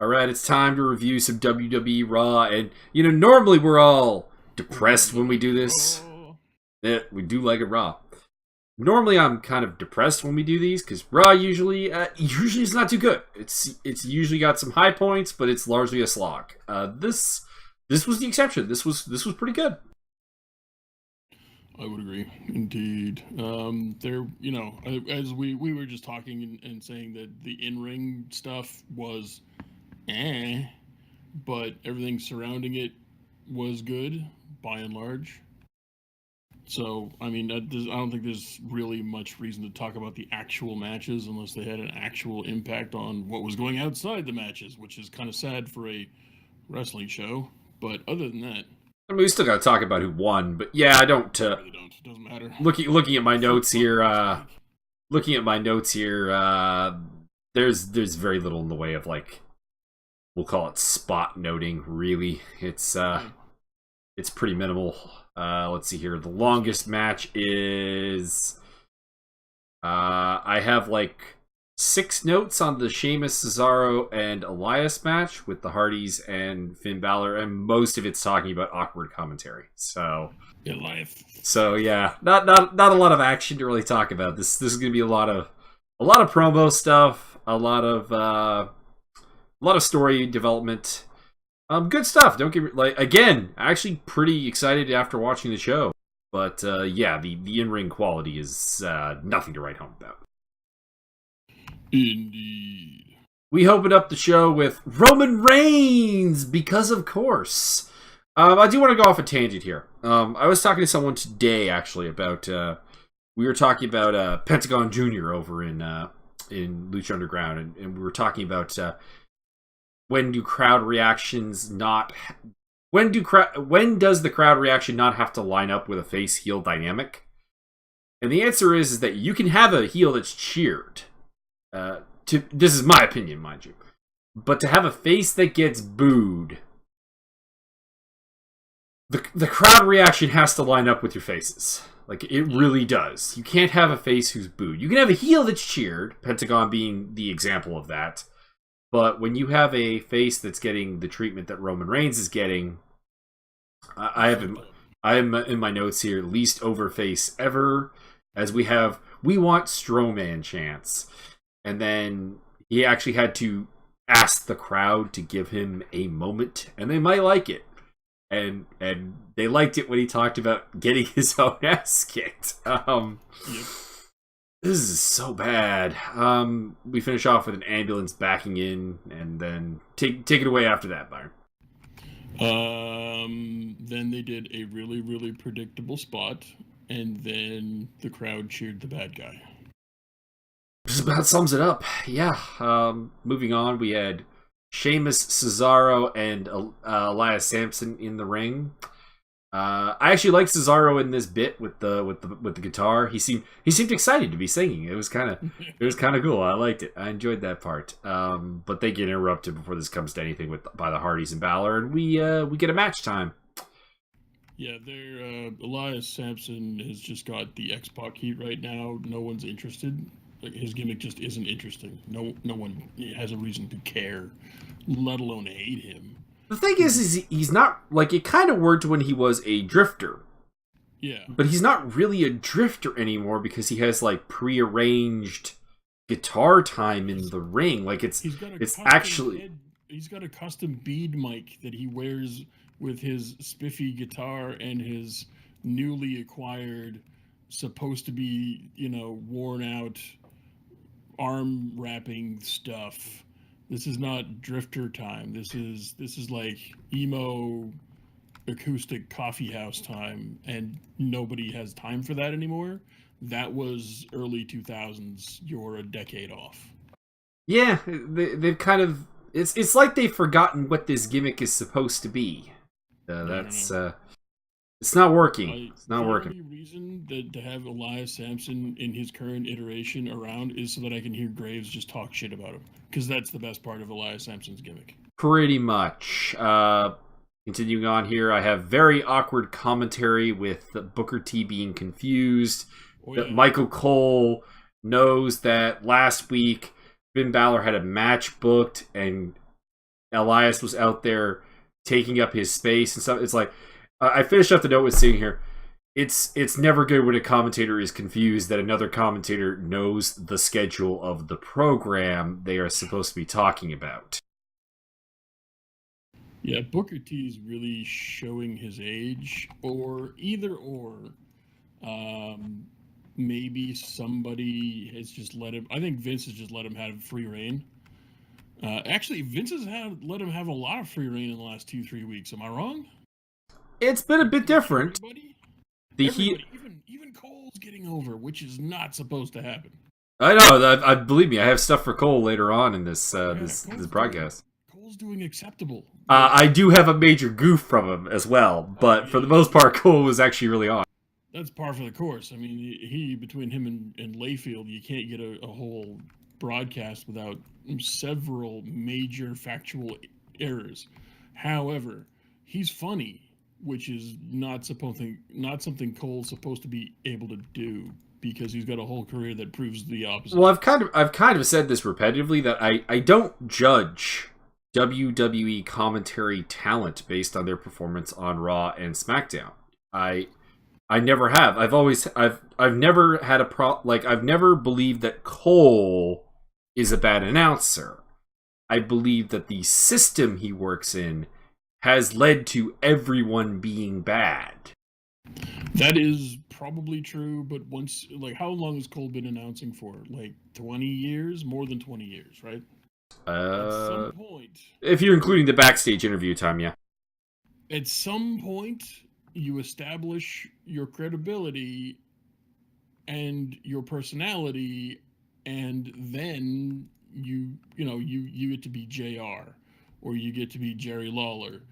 All right, it's time to review some WWE Raw, and normally we're all depressed when we do this. Yeah, we do like it raw. Normally, I'm kind of depressed when we do these because Raw usually is not too good. It's usually got some high points, but it's largely a slog. This was the exception. This was pretty good. I would agree, indeed. As we were just talking and saying that the in-ring stuff was but everything surrounding it was good by and large. So, I mean, I don't think there's really much reason to talk about the actual matches unless they had an actual impact on what was going outside the matches, which is kind of sad for a wrestling show. But other than that, I mean, we still got to talk about who won, but yeah, I don't. really don't. It doesn't matter. Looking at my notes here, there's very little in the way of we'll call it spot noting. Really, it's pretty minimal. Let's see here. The longest match is I have 6 notes on the Sheamus, Cesaro, and Elias match with the Hardys and Finn Balor, and most of it's talking about awkward commentary. So yeah, not a lot of action to really talk about. This is going to be a lot of promo stuff, a lot of story development. Good stuff. Don't get me again. Actually, pretty excited after watching the show. But yeah, the in-ring quality is nothing to write home about. Indeed. We opened up the show with Roman Reigns because, of course. I do want to go off a tangent here. I was talking to someone today actually about. We were talking about Pentagon Jr. over in Lucha Underground, and we were talking about. When do crowd reactions not? When does the crowd reaction not have to line up with a face heel dynamic? And the answer is that you can have a heel that's cheered. This is my opinion, mind you, but to have a face that gets booed, the crowd reaction has to line up with your faces. It really does. You can't have a face who's booed. You can have a heel that's cheered, Pentagon being the example of that. But when you have a face that's getting the treatment that Roman Reigns is getting, I am in my notes here, least over face ever, as we want Strowman chants. And then he actually had to ask the crowd to give him a moment, and they might like it. And they liked it when he talked about getting his own ass kicked. Yep. This is so bad. We finish off with an ambulance backing in, and then take it away after that, Byron. Then they did a really, really predictable spot, and then the crowd cheered the bad guy. Just about sums it up. Yeah. Moving on, we had Sheamus, Cesaro, and Elias Sampson in the ring. I actually liked Cesaro in this bit with the guitar. He seemed excited to be singing. It was kind of cool. I liked it. I enjoyed that part. But they get interrupted before this comes to anything by the Hardys and Balor, and we get a match time. Yeah, Elias Sampson has just got the X-Pac heat right now. No one's interested. His gimmick just isn't interesting. No one has a reason to care, let alone hate him. The thing is he's not, it kind of worked when he was a drifter. Yeah. But he's not really a drifter anymore because he has, prearranged guitar time in the ring. He's got a custom bead mic that he wears with his spiffy guitar and his newly acquired, supposed to be, worn out arm wrapping stuff. This is not drifter time. This is emo acoustic coffee house time, and nobody has time for that anymore. That was early 2000s. You're a decade off. Yeah, they've kind of... It's like they've forgotten what this gimmick is supposed to be. It's not working. It's not working. The only reason to have Elias Sampson in his current iteration around is so that I can hear Graves just talk shit about him. Because that's the best part of Elias Sampson's gimmick. Pretty much. Continuing on here, I have very awkward commentary with Booker T being confused. That Michael Cole knows that last week Finn Balor had a match booked and Elias was out there taking up his space and stuff. It's like, I finished up the note with saying here, it's never good when a commentator is confused that another commentator knows the schedule of the program they are supposed to be talking about. Yeah, Booker T is really showing his age, or either or. Maybe somebody has just let him. I think Vince has just let him have free reign. Actually, Vince has let him have a lot of free reign in the last 2-3 weeks. Am I wrong? It's been a bit different. Everybody, even Cole's getting over, which is not supposed to happen. I know. I believe me. I have stuff for Cole later on in this this broadcast. Cole's doing acceptable. I do have a major goof from him as well, but for the most part, Cole was actually really on. That's par for the course. I mean, he between him and Layfield, you can't get a whole broadcast without several major factual errors. However, he's funny, which is not something Cole's supposed to be able to do, because he's got a whole career that proves the opposite. Well, I've kind of said this repetitively, that I don't judge WWE commentary talent based on their performance on Raw and SmackDown. I never have. I've never had I've never believed that Cole is a bad announcer. I believe that the system he works in has led to everyone being bad. That is probably true, but how long has Cole been announcing for? 20 years? More than 20 years, right? At some point, if you're including the backstage interview time, yeah. At some point, you establish your credibility and your personality, and then you get to be JR, or you get to be Jerry Lawler,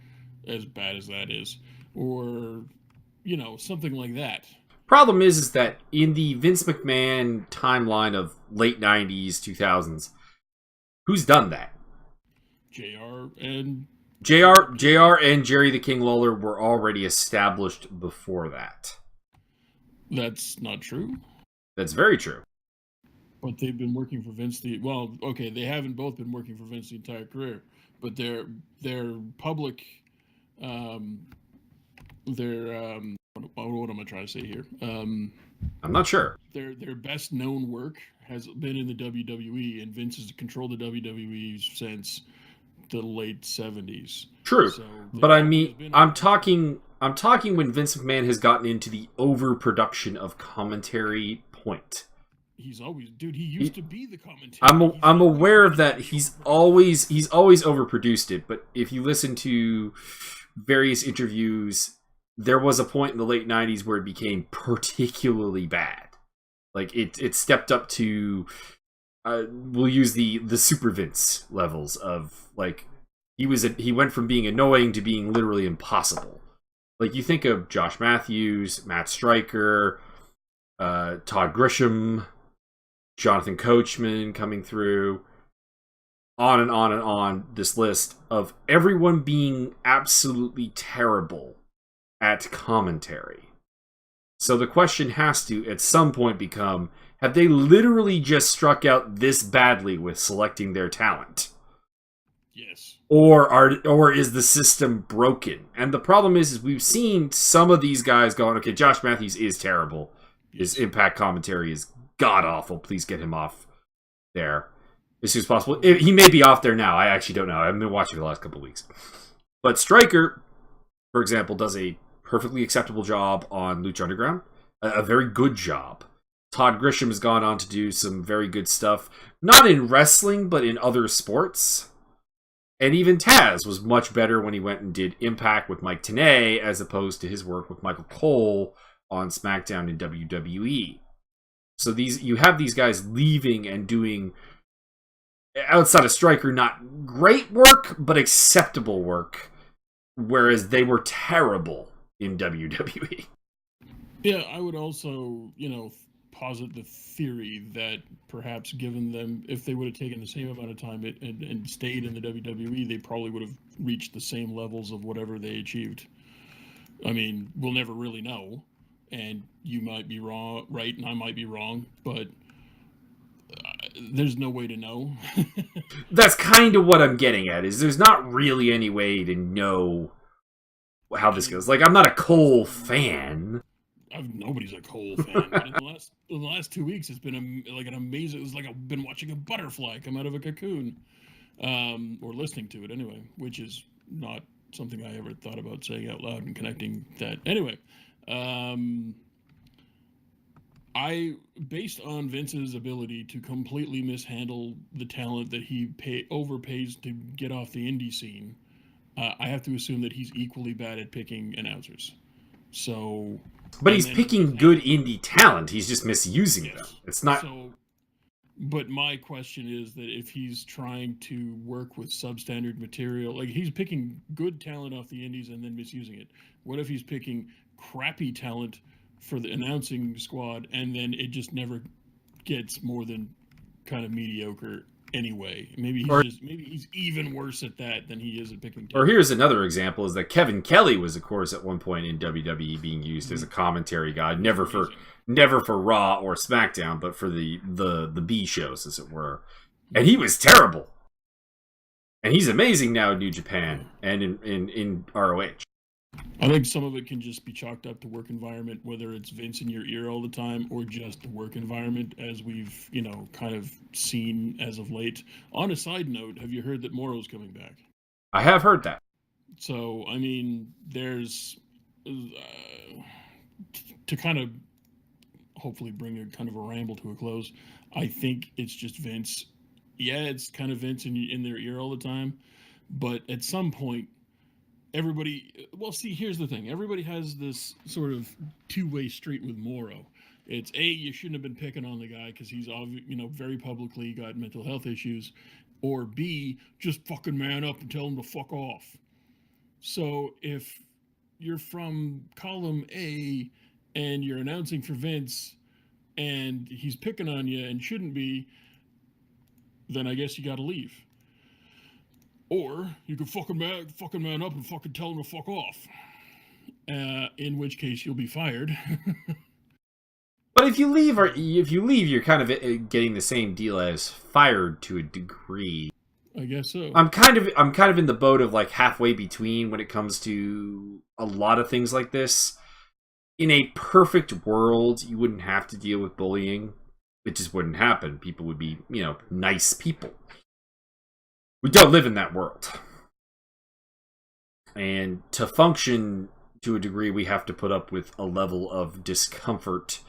as bad as that is, or something like that. Problem is that in the Vince McMahon timeline of late 90s, 2000s, who's done that? JR and Jerry the King Lawler were already established before that. That's not true. That's very true. But they've been working for Vince they haven't both been working for Vince the entire career, but their public what am I trying to say here? I'm not sure. Their best known work has been in the WWE, and Vince has controlled the WWE since the late 70s. True. So but I mean, I'm talking when Vince McMahon has gotten into the overproduction of commentary point. He used to be the commentator. I'm aware of that. He's always overproduced it, but if you listen to various interviews, there was a point in the late 90s where it became particularly bad. Like it stepped up to we'll use the Super Vince levels of, like, he went from being annoying to being literally impossible. Like, you think of Josh Matthews, Matt Stryker, Todd Grisham, Jonathan Coachman coming through, on and on and on this list of everyone being absolutely terrible at commentary. So the question has to, at some point, become, have they literally just struck out this badly with selecting their talent? Yes. Or is the system broken? And the problem is we've seen some of these guys going, okay, Josh Matthews is terrible. His Impact commentary is god-awful. Please get him off there as soon as possible. He may be off there now. I actually don't know. I haven't been watching for the last couple of weeks. But Stryker, for example, does a perfectly acceptable job on Lucha Underground. A very good job. Todd Grisham has gone on to do some very good stuff, not in wrestling, but in other sports. And even Taz was much better when he went and did Impact with Mike Tenay, as opposed to his work with Michael Cole on SmackDown in WWE. So you have these guys leaving and doing, outside of Stryker, not great work, but acceptable work, whereas they were terrible in WWE. Yeah, I would also, posit the theory that perhaps given them, if they would have taken the same amount of time and stayed in the WWE, they probably would have reached the same levels of whatever they achieved. I mean, we'll never really know, and you might be wrong, right, and I might be wrong, but there's no way to know. That's kind of what I'm getting at, is there's not really any way to know how this goes. Like, I'm not a Cole fan. Nobody's a Cole fan. But in the last 2 weeks, it's been like an amazing. It was like I've been watching a butterfly come out of a cocoon, or listening to it anyway, which is not something I ever thought about saying out loud and connecting that. Anyway, based on Vince's ability to completely mishandle the talent that he overpays to get off the indie scene, I have to assume that he's equally bad at picking announcers. So, but he's picking good indie talent. He's just misusing them. It's not. So, but my question is that if he's trying to work with substandard material, like he's picking good talent off the indies and then misusing it. What if he's picking crappy talent for the announcing squad and then it just never gets more than kind of mediocre anyway? Maybe he's even worse at that than he is at picking talent. Or here's another example: is that Kevin Kelly was, of course, at one point in WWE being used as a commentary guy, never for Raw or SmackDown, but for the B shows, as it were. And he was terrible. And he's amazing now in New Japan and in ROH. I think some of it can just be chalked up to work environment, whether it's Vince in your ear all the time or just the work environment, as we've, kind of seen as of late. On a side note, have you heard that Morrow's coming back? I have heard that. So, I mean, there's to kind of hopefully bring a kind of a ramble to a close. I think it's just Vince. Yeah, it's kind of Vince in their ear all the time, but at some point, here's the thing. Everybody has this sort of two-way street with Morrow. It's A, you shouldn't have been picking on the guy because he's very publicly got mental health issues, or B, just fucking man up and tell him to fuck off. So if you're from column A and you're announcing for Vince and he's picking on you and shouldn't be, then I guess you got to leave. Or you can fucking man up and fucking tell him to fuck off. In which case you'll be fired. But if you leave, you're kind of getting the same deal as fired to a degree. I guess so. I'm kind of in the boat of like halfway between when it comes to a lot of things like this. In a perfect world, you wouldn't have to deal with bullying. It just wouldn't happen. People would be, nice people. We don't live in that world. And to function to a degree, we have to put up with a level of discomfort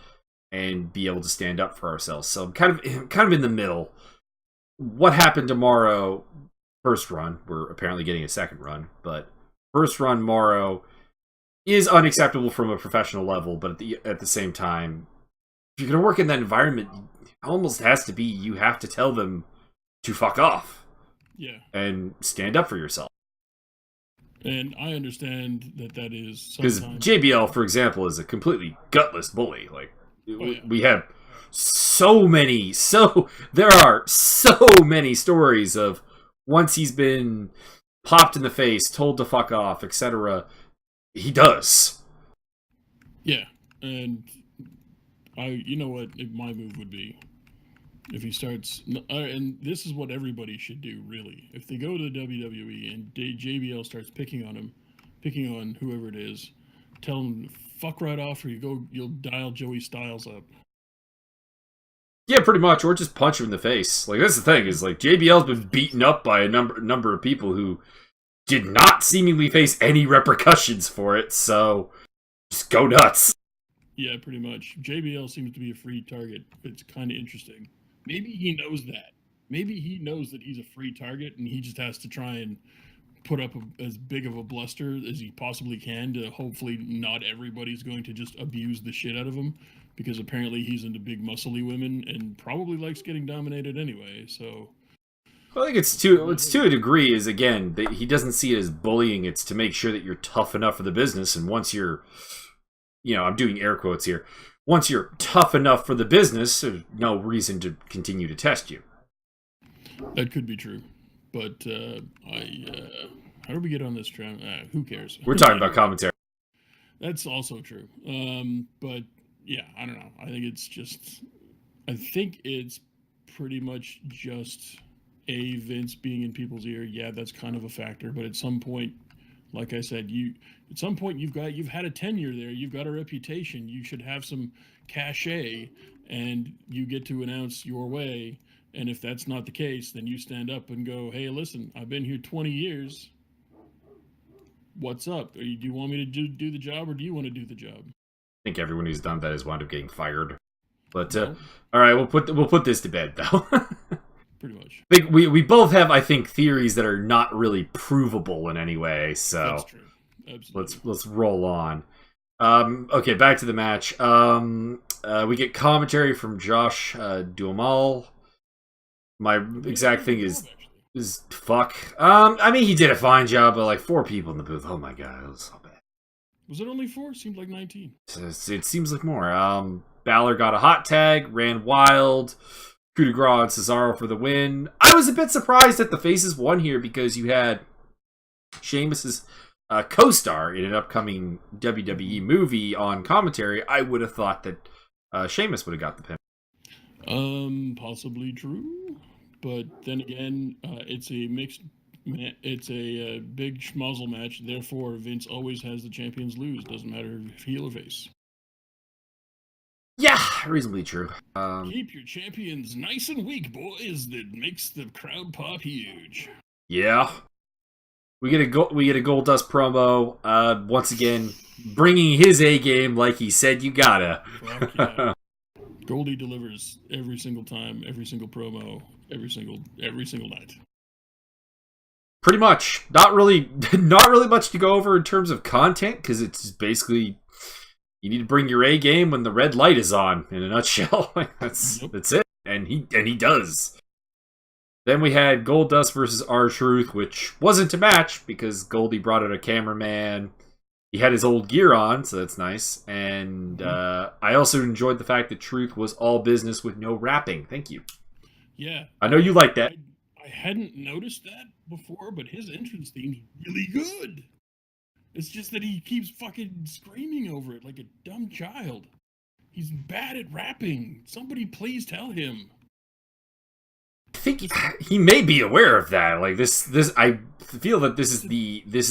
and be able to stand up for ourselves. So I'm kind of in the middle. What happened tomorrow? First run. We're apparently getting a second run, but first run Morrow is unacceptable from a professional level. But at the same time, if you're going to work in that environment, it almost has to be you have to tell them to fuck off. Yeah. And stand up for yourself. And I understand that is because JBL, for example, is a completely gutless bully. Like we have there are so many stories of once he's been popped in the face, told to fuck off, etc. He does. Yeah, and you know what my move would be. If he starts, and this is what everybody should do, really. If they go to the WWE and JBL starts picking on whoever it is, tell him fuck right off, or you'll dial Joey Styles up. Yeah, pretty much, or just punch him in the face. Like that's the thing is like JBL's been beaten up by a number of people who did not seemingly face any repercussions for it. So just go nuts. Yeah, pretty much. JBL seems to be a free target. It's kind of interesting. Maybe he knows that. Maybe he knows that he's a free target and he just has to try and put up as big of a bluster as he possibly can to hopefully not everybody's going to just abuse the shit out of him, because apparently he's into big muscly women and probably likes getting dominated anyway. So I think it's to a degree is, again, that he doesn't see it as bullying. It's to make sure that you're tough enough for the business. And once you're, I'm doing air quotes here. Once you're tough enough for the business, there's no reason to continue to test you. That could be true. But how do we get on this trend? Who cares? We're talking about commentary. That's also true. But yeah, I don't know. I think it's pretty much just Vince being in people's ear. Yeah, that's kind of a factor. But at some point, like I said, you've had a tenure there. You've got a reputation. You should have some cachet, and you get to announce your way. And if that's not the case, then you stand up and go, "Hey, listen, I've been here 20 years. What's up? Do you want me to do the job, or do you want to do the job?" I think everyone who's done that has wound up getting fired. But No. all right, we'll put this to bed though. Pretty much. I think we both have, I think, theories that are not really provable in any way. So That's true. Absolutely. let's roll on. Okay, back to the match. We get commentary from Josh Duhamel. My exact thing is fuck. I mean, he did a fine job, but like 4 people in the booth. Oh my god, it was so bad. Was it only 4? Seemed like 19. It seems like more. Balor got a hot tag, ran wild. Coup de grace and Cesaro for the win. I was a bit surprised that the faces won here because you had Sheamus's co-star in an upcoming WWE movie on commentary. I would have thought that Sheamus would have got the pin. Possibly true, but then again, it's a big schmozzle match. Therefore, Vince always has the champions lose. Doesn't matter if heel or face. Yeah, reasonably true. Keep your champions nice and weak, boys. That makes the crowd pop huge. Yeah, we get a Goldust promo. Once again, bringing his A game like he said you gotta. Fuck yeah. Goldie delivers every single time, every single promo, every single night. Pretty much. Not really much to go over in terms of content because it's basically you need to bring your A game when the red light is on. In a nutshell, that's it, and he does. Then we had Goldust versus R-Truth, which wasn't a match because Goldie brought out a cameraman. He had his old gear on, so that's nice. And I also enjoyed the fact that Truth was all business with no rapping. Thank you. Yeah. I know you like that. I hadn't noticed that before, but his entrance theme's really good. It's just that he keeps fucking screaming over it like a dumb child. He's bad at rapping. Somebody please tell him. I think he may be aware of that. Like this, I feel that this is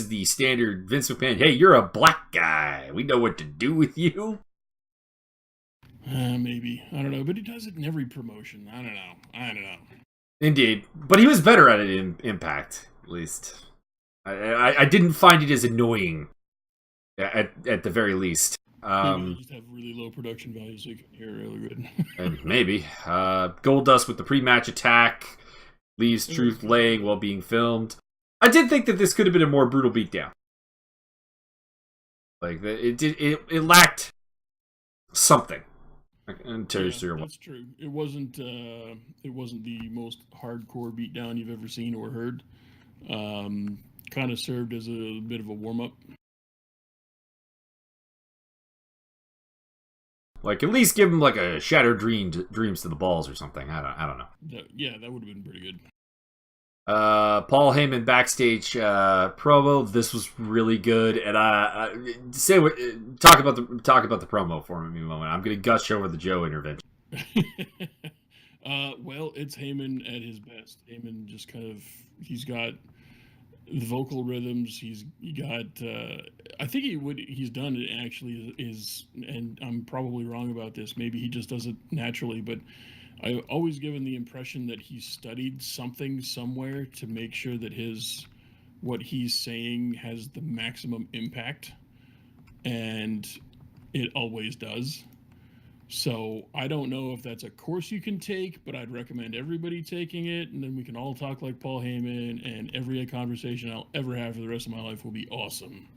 the standard Vince McMahon. Hey, you're a black guy. We know what to do with you. Maybe, I don't know, but he does it in every promotion. I don't know. Indeed, but he was better at it in Impact, at least. I didn't find it as annoying, at the very least. Maybe they just have really low production value, so you can hear really good. And maybe Goldust with the pre-match attack leaves Truth laying while being filmed. I did think that this could have been a more brutal beatdown. Like it lacked something. That's true. It wasn't the most hardcore beatdown you've ever seen or heard. Kind of served as a bit of a warm-up. Like, at least give him like a shattered dreams to the balls or something. I don't know. That would have been pretty good. Paul Heyman backstage promo. This was really good, and talk about the promo for me a moment. I'm gonna gush over the Joe intervention. Well, it's Heyman at his best. Heyman just he's got the vocal rhythms. He's got. I think he's done it actually is, and I'm probably wrong about this. Maybe he just does it naturally, but I've always given the impression that he studied something somewhere to make sure that what he's saying has the maximum impact, and it always does. So I don't know if that's a course you can take, but I'd recommend everybody taking it, and then we can all talk like Paul Heyman, and every conversation I'll ever have for the rest of my life will be awesome.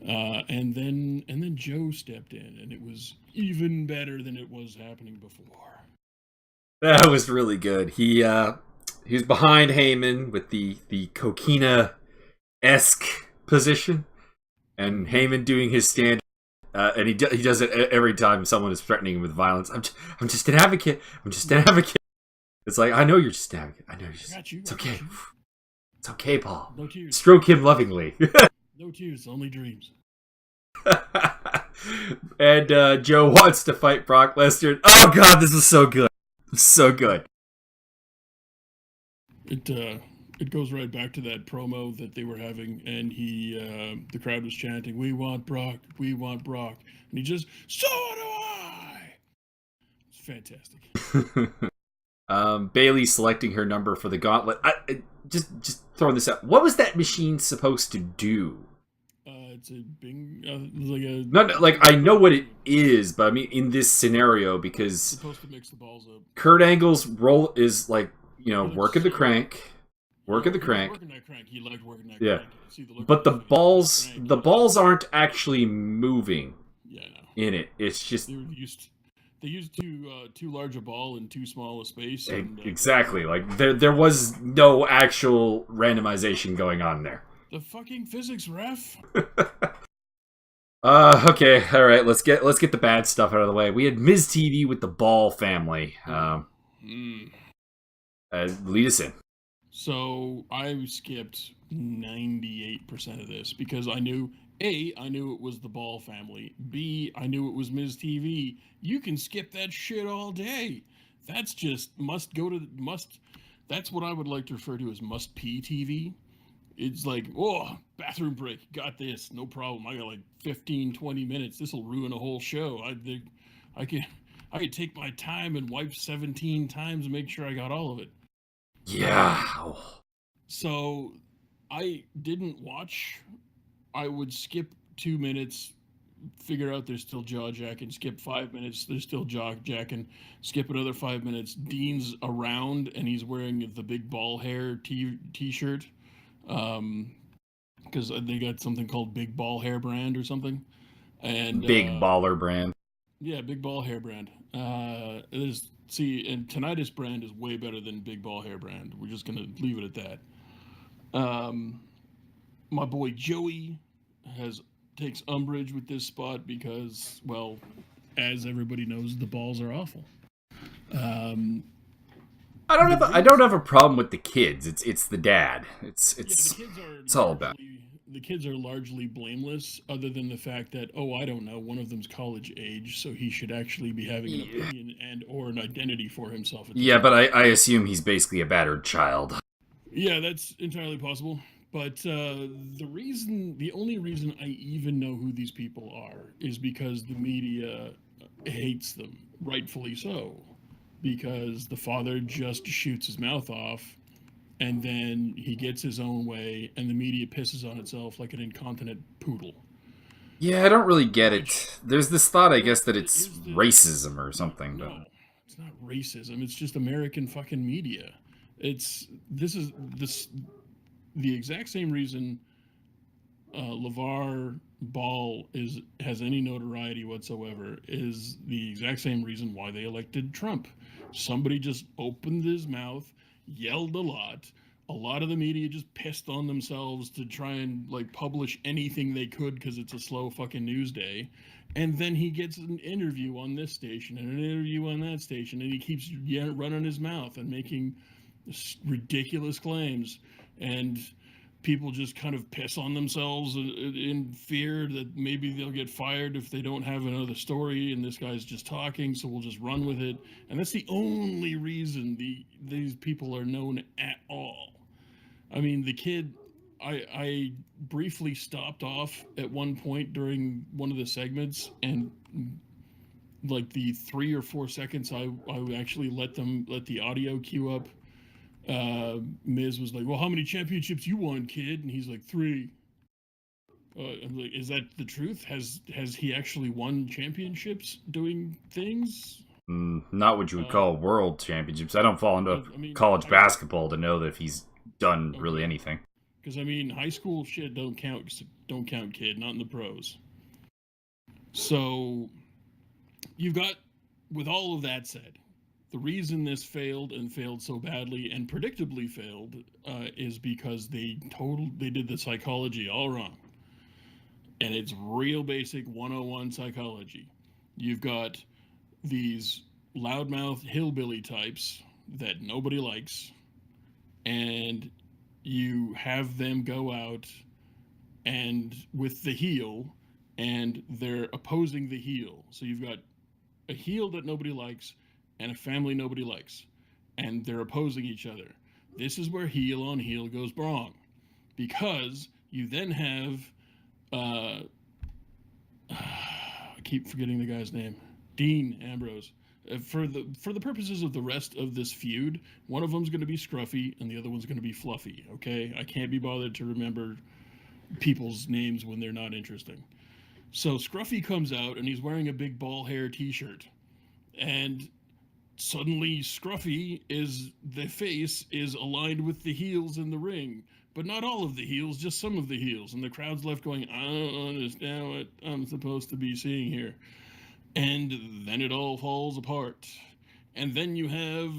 And then Joe stepped in, and it was even better than it was happening before. That was really good. He was behind Heyman with the Coquina-esque position, and Heyman doing his stand. And he does it every time someone is threatening him with violence. I'm just an advocate. I'm just an advocate. It's like, I know you're just an advocate. I know you're just. It's okay. It's okay, Paul. No tears. Stroke him lovingly. No tears, only dreams. And Joe wants to fight Brock Lesnar. Oh God, this is so good. So good. it goes right back to that promo that they were having, and the crowd was chanting, "We want Brock, we want Brock," and he just, "So do I." It's fantastic. Bailey selecting her number for the gauntlet. Just throwing this out. What was that machine supposed to do? It's a bing, like a. Not like I know what it is, but I mean in this scenario because supposed to mix the balls up. Kurt Angle's role is like He working the crank, working the He was crank. working that crank. He liked working that Yeah. crank. See the look But on his face. the balls aren't actually moving Yeah, no. in it. It's just They used too large a ball in too small a space. And, exactly like there was no actual randomization going on there. The fucking physics, ref. Okay, all right. Let's get the bad stuff out of the way. We had Ms. TV with the Ball family. Lead us in. So I skipped 98% of this because I knew it was the Ball family. B, I knew it was Ms. TV. You can skip that shit all day. That's just that's what I would like to refer to as must pee TV. It's like, oh, bathroom break, got this, no problem. I got like 15, 20 minutes. This will ruin a whole show. I could take my time and wipe 17 times and make sure I got all of it. Yeah. So I didn't watch. I would skip 2 minutes, figure out there's still jaw jacking, skip 5 minutes, there's still jaw jacking, skip another 5 minutes. Dean's around and he's wearing the big ball hair t-shirt. Because they got something called Big Ball Hair Brand or something, and Big Baller brand. Yeah, Big Ball Hair Brand. And Tinnitus brand is way better than Big Ball Hair Brand. We're just gonna leave it at that. My boy Joey takes umbrage with this spot because, well, as everybody knows, the balls are awful. I don't have a problem with the kids. It's the dad. It's all about. The kids are largely blameless, other than the fact that, I don't know, one of them's college age, so he should actually be having an opinion and or an identity for himself. Yeah, but I assume he's basically a battered child. Yeah, that's entirely possible. But the only reason I even know who these people are is because the media hates them, rightfully so. Because the father just shoots his mouth off, and then he gets his own way, and the media pisses on itself like an incontinent poodle. Yeah, I don't really get it. There's this thought, I guess, that it's racism or something. No, it's not racism. It's just American fucking media. The exact same reason LeVar Ball has any notoriety whatsoever is the exact same reason why they elected Trump. Somebody just opened his mouth, yelled a lot. A lot of the media just pissed on themselves to try and publish anything they could because it's a slow fucking news day. And then he gets an interview on this station and an interview on that station, and he keeps running his mouth and making ridiculous claims. And people just kind of piss on themselves in fear that maybe they'll get fired if they don't have another story, and this guy's just talking, so we'll just run with it. And that's the only reason these people are known at all. I mean, the kid, I briefly stopped off at one point during one of the segments, and the 3 or 4 seconds I actually let the audio queue up. Miz was like, "Well, how many championships you won, kid?" And he's like, 3. I'm like, is that the truth? Has he actually won championships doing things? Not what you would call world championships. I don't fall into college basketball to know that if he's done really anything. Because high school shit don't count, kid. Not in the pros. So you've got, with all of that said, the reason this failed so badly and predictably failed is because they did the psychology all wrong. And it's real basic 101 psychology. You've got these loudmouth hillbilly types that nobody likes, and you have them go out and with the heel, and they're opposing the heel. So you've got a heel that nobody likes and a family nobody likes, and they're opposing each other. This is where heel on heel goes wrong, because you then have I keep forgetting the guy's name. Dean Ambrose. For the purposes of the rest of this feud, one of them's going to be Scruffy and the other one's going to be Fluffy. Okay, I can't be bothered to remember people's names when they're not interesting. So Scruffy comes out and he's wearing a big ball hair T-shirt, and suddenly Scruffy is the face is aligned with the heels in the ring, but not all of the heels, just some of the heels, and the crowd's left going, I don't understand what I'm supposed to be seeing here. And then it all falls apart. And then you have,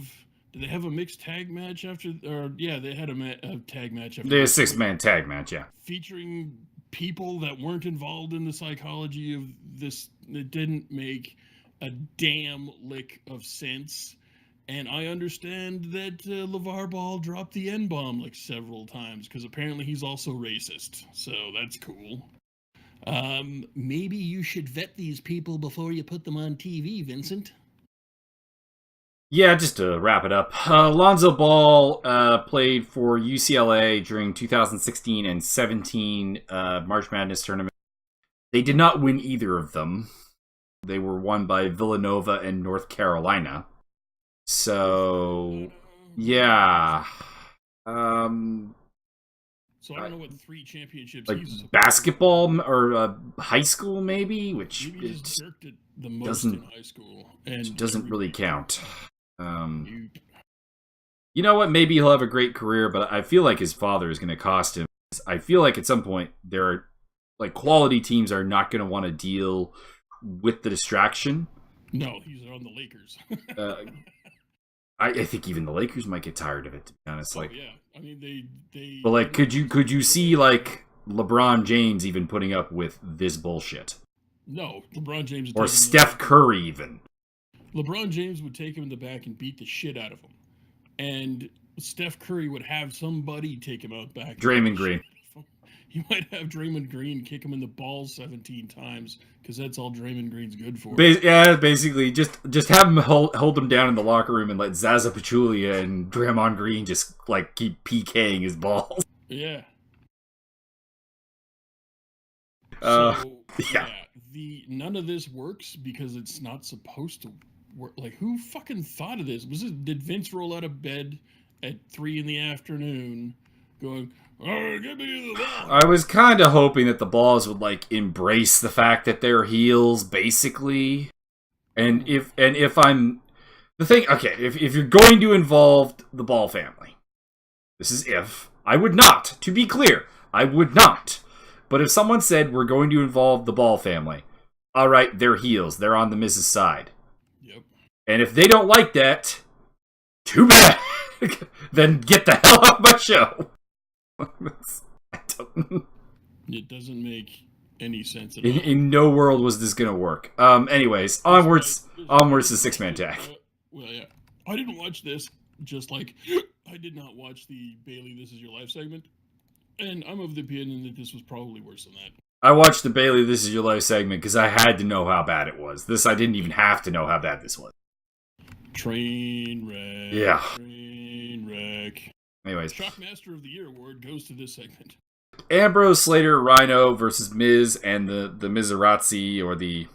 did they have a mixed tag match after, or yeah, they had a tag match after. They had a 6-man tag match, yeah. Featuring people that weren't involved in the psychology of this. It didn't make a damn lick of sense. And I understand that LeVar Ball dropped the N-bomb like several times, because apparently he's also racist. So that's cool. Maybe you should vet these people before you put them on TV, Vincent. Yeah, just to wrap it up, Lonzo Ball played for UCLA during 2016 and 17 March Madness tournament. They did not win either of them. They were won by Villanova and North Carolina. So, yeah. So I don't know what 3 championships like he's basketball or high school maybe, which maybe he's jerked it the most doesn't in high school, and doesn't really count. You know what? Maybe he'll have a great career, but I feel like his father is going to cost him. I feel like at some point there are like quality teams are not going to want to deal with the distraction. No, he's on the Lakers. I think even the Lakers might get tired of it, to be honest. Like, yeah, I mean they. But like, could you see like LeBron James even putting up with this bullshit? No, LeBron James or Steph Curry even. LeBron James would take him in the back and beat the shit out of him, and Steph Curry would have somebody take him out back. Draymond Green. You might have Draymond Green kick him in the balls 17 times, because that's all Draymond Green's good for. Yeah, basically, just have him hold him down in the locker room and let Zaza Pachulia and Draymond Green just like keep PKing his balls. Yeah. Yeah. None of this works because it's not supposed to work. Like, who fucking thought of this? Did Vince roll out of bed at 3 p.m. going, "Oh, give me the ball"? I was kind of hoping that the Balls would like embrace the fact that they're heels, basically. And if I'm the thing, okay, if you're going to involve the Ball family, this is if I would not. To be clear, I would not. But if someone said we're going to involve the Ball family, all right, they're heels. They're on the Miz's side. Yep. And if they don't like that, too bad. Then get the hell out of my show. It doesn't make any sense at all. In no world was this gonna work. Anyways, onwards to 6-man tag. Well, yeah, I didn't watch this. Just like I did not watch the Bailey "This Is Your Life" segment, and I'm of the opinion that this was probably worse than that. I watched the Bailey "This Is Your Life" segment because I had to know how bad it was. This I didn't even have to know how bad this was. Train wreck. Yeah. Train wreck. Anyways, Shockmaster of the Year award goes to this segment. Ambrose, Slater, Rhino versus Miz and the Mizarazzi or the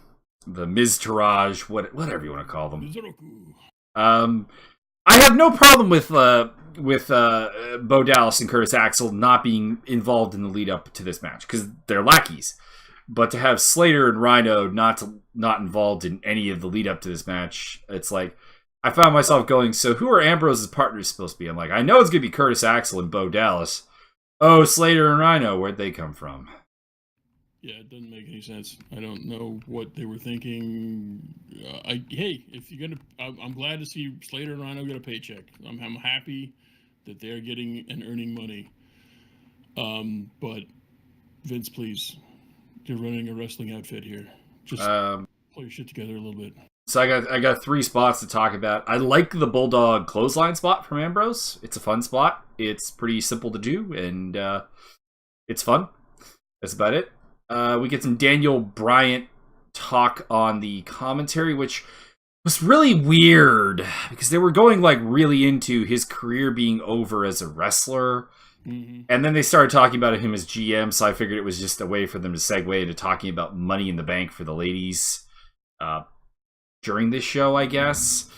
Miztourage, whatever you want to call them. I have no problem with Bo Dallas and Curtis Axel not being involved in the lead up to this match because they're lackeys. But to have Slater and Rhino not involved in any of the lead up to this match, it's like I found myself going, so who are Ambrose's partners supposed to be? I'm like, I know it's gonna be Curtis Axel and Bo Dallas. Oh, Slater and Rhino, where'd they come from? Yeah, it doesn't make any sense. I don't know what they were thinking. Hey, if you're gonna, I'm glad to see Slater and Rhino get a paycheck. I'm happy that they're getting and earning money. But Vince, please, you're running a wrestling outfit here. Just pull your shit together a little bit. So I got 3 spots to talk about. I like the Bulldog clothesline spot from Ambrose. It's a fun spot. It's pretty simple to do, and it's fun. That's about it. We get some Daniel Bryant talk on the commentary, which was really weird because they were going like really into his career being over as a wrestler. Mm-hmm. And then they started talking about him as GM, so I figured it was just a way for them to segue into talking about Money in the Bank for the ladies during this show, I guess.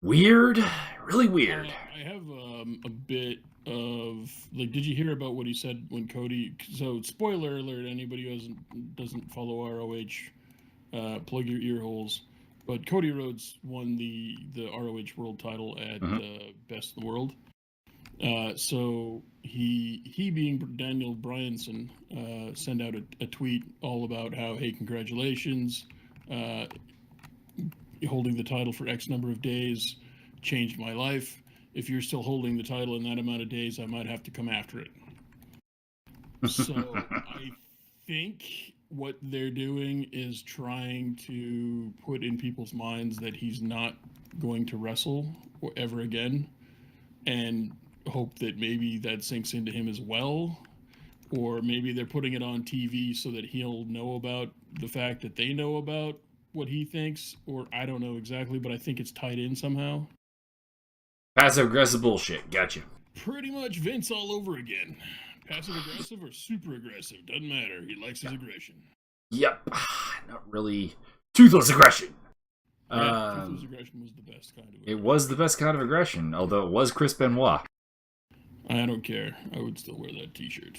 Weird. Really weird. I have a bit of, like, did you hear about what he said when Cody... So, spoiler alert, anybody who doesn't follow ROH, plug your ear holes. But Cody Rhodes won the ROH World title at Best in the World. So he being Daniel Bryanson, sent out a tweet all about how, hey, congratulations, holding the title for X number of days changed my life. If you're still holding the title in that amount of days, I might have to come after it. So I think what they're doing is trying to put in people's minds that he's not going to wrestle ever again, and hope that maybe that sinks into him as well. Or maybe they're putting it on TV so that he'll know about the fact that they know about what he thinks, or I don't know exactly, but I think it's tied in somehow. Passive aggressive bullshit. Gotcha. Pretty much Vince all over again. Passive aggressive or super aggressive, doesn't matter. He likes his aggression. Yep. Not really. Toothless aggression. Yeah, toothless aggression was the best kind of aggression. It was the best kind of aggression, although it was Chris Benoit. I don't care. I would still wear that t-shirt.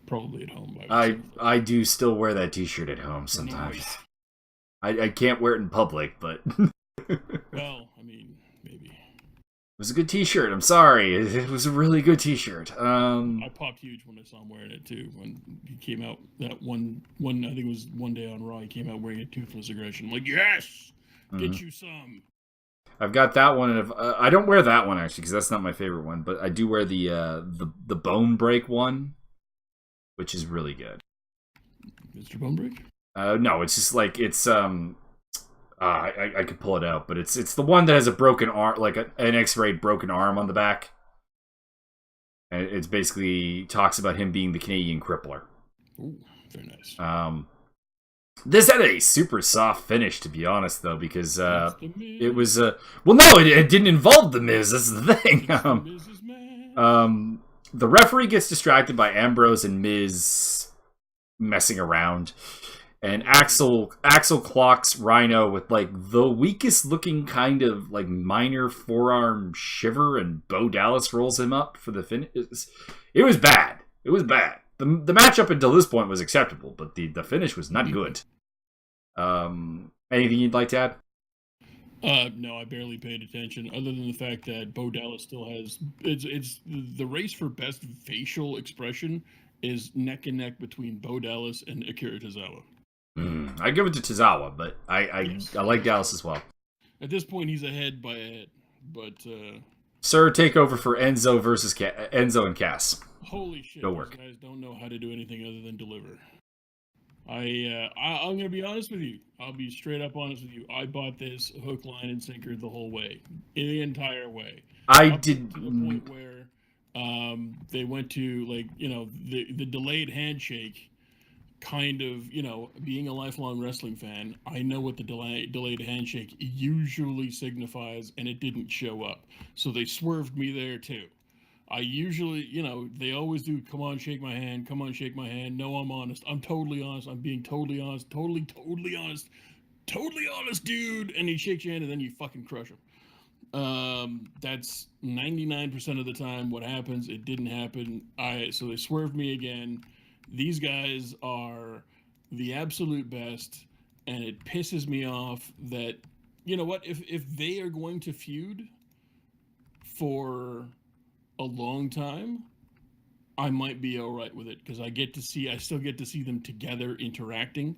Probably at home by myself. I do still wear that t-shirt at home sometimes. Nice. I can't wear it in public, but... Well, I mean, maybe. It was a good t-shirt. I'm sorry. It was a really good t-shirt. I popped huge when I saw him wearing it, too. When he came out that one I think it was one day on Raw, he came out wearing a toothless aggression. I'm like, yes! Get you some. I've got that one. And I don't wear that one, actually, because that's not my favorite one. But I do wear the Bone Break one, which is really good. Mr. Bone Break? No, it's just like, it's... I could pull it out, but it's the one that has a broken arm, like an X-rayed broken arm on the back. And it's basically talks about him being the Canadian Crippler. Ooh, very nice. This had a super soft finish, to be honest, though, because it was well, no, it didn't involve the Miz. That's the thing. The referee gets distracted by Ambrose and Miz messing around. And Axel clocks Rhino with, like, the weakest looking kind of, like, minor forearm shiver, and Bo Dallas rolls him up for the finish. It was bad. It was bad. The matchup until this point was acceptable, but the finish was not good. Anything you'd like to add? No, I barely paid attention, other than the fact that Bo Dallas still has... It's the race for best facial expression is neck and neck between Bo Dallas and Akira Tozawa. I give it to Tozawa, but I like Dallas as well. At this point, he's ahead by a head, but... Sir, take over for Enzo versus Enzo and Cass. Holy shit, Go work. These guys don't know how to do anything other than deliver. I'm going to be honest with you. I'll be straight up honest with you. I bought this hook, line, and sinker the whole way. The entire way. Up to the point where they went to, like, you know, the delayed handshake. Kind of, you know, being a lifelong wrestling fan, I know what the delayed handshake usually signifies, and it didn't show up. So they swerved me there, too. I usually, you know, they always do, come on, shake my hand, come on, shake my hand. No, I'm honest. I'm totally honest. I'm being totally honest. Totally honest. Totally honest, dude. And he shakes your hand, and then you fucking crush him. That's 99% of the time what happens. It didn't happen. So they swerved me again. These guys are the absolute best, and it pisses me off that, you know what, if they are going to feud for a long time, I might be all right with it, because I still get to see them together interacting,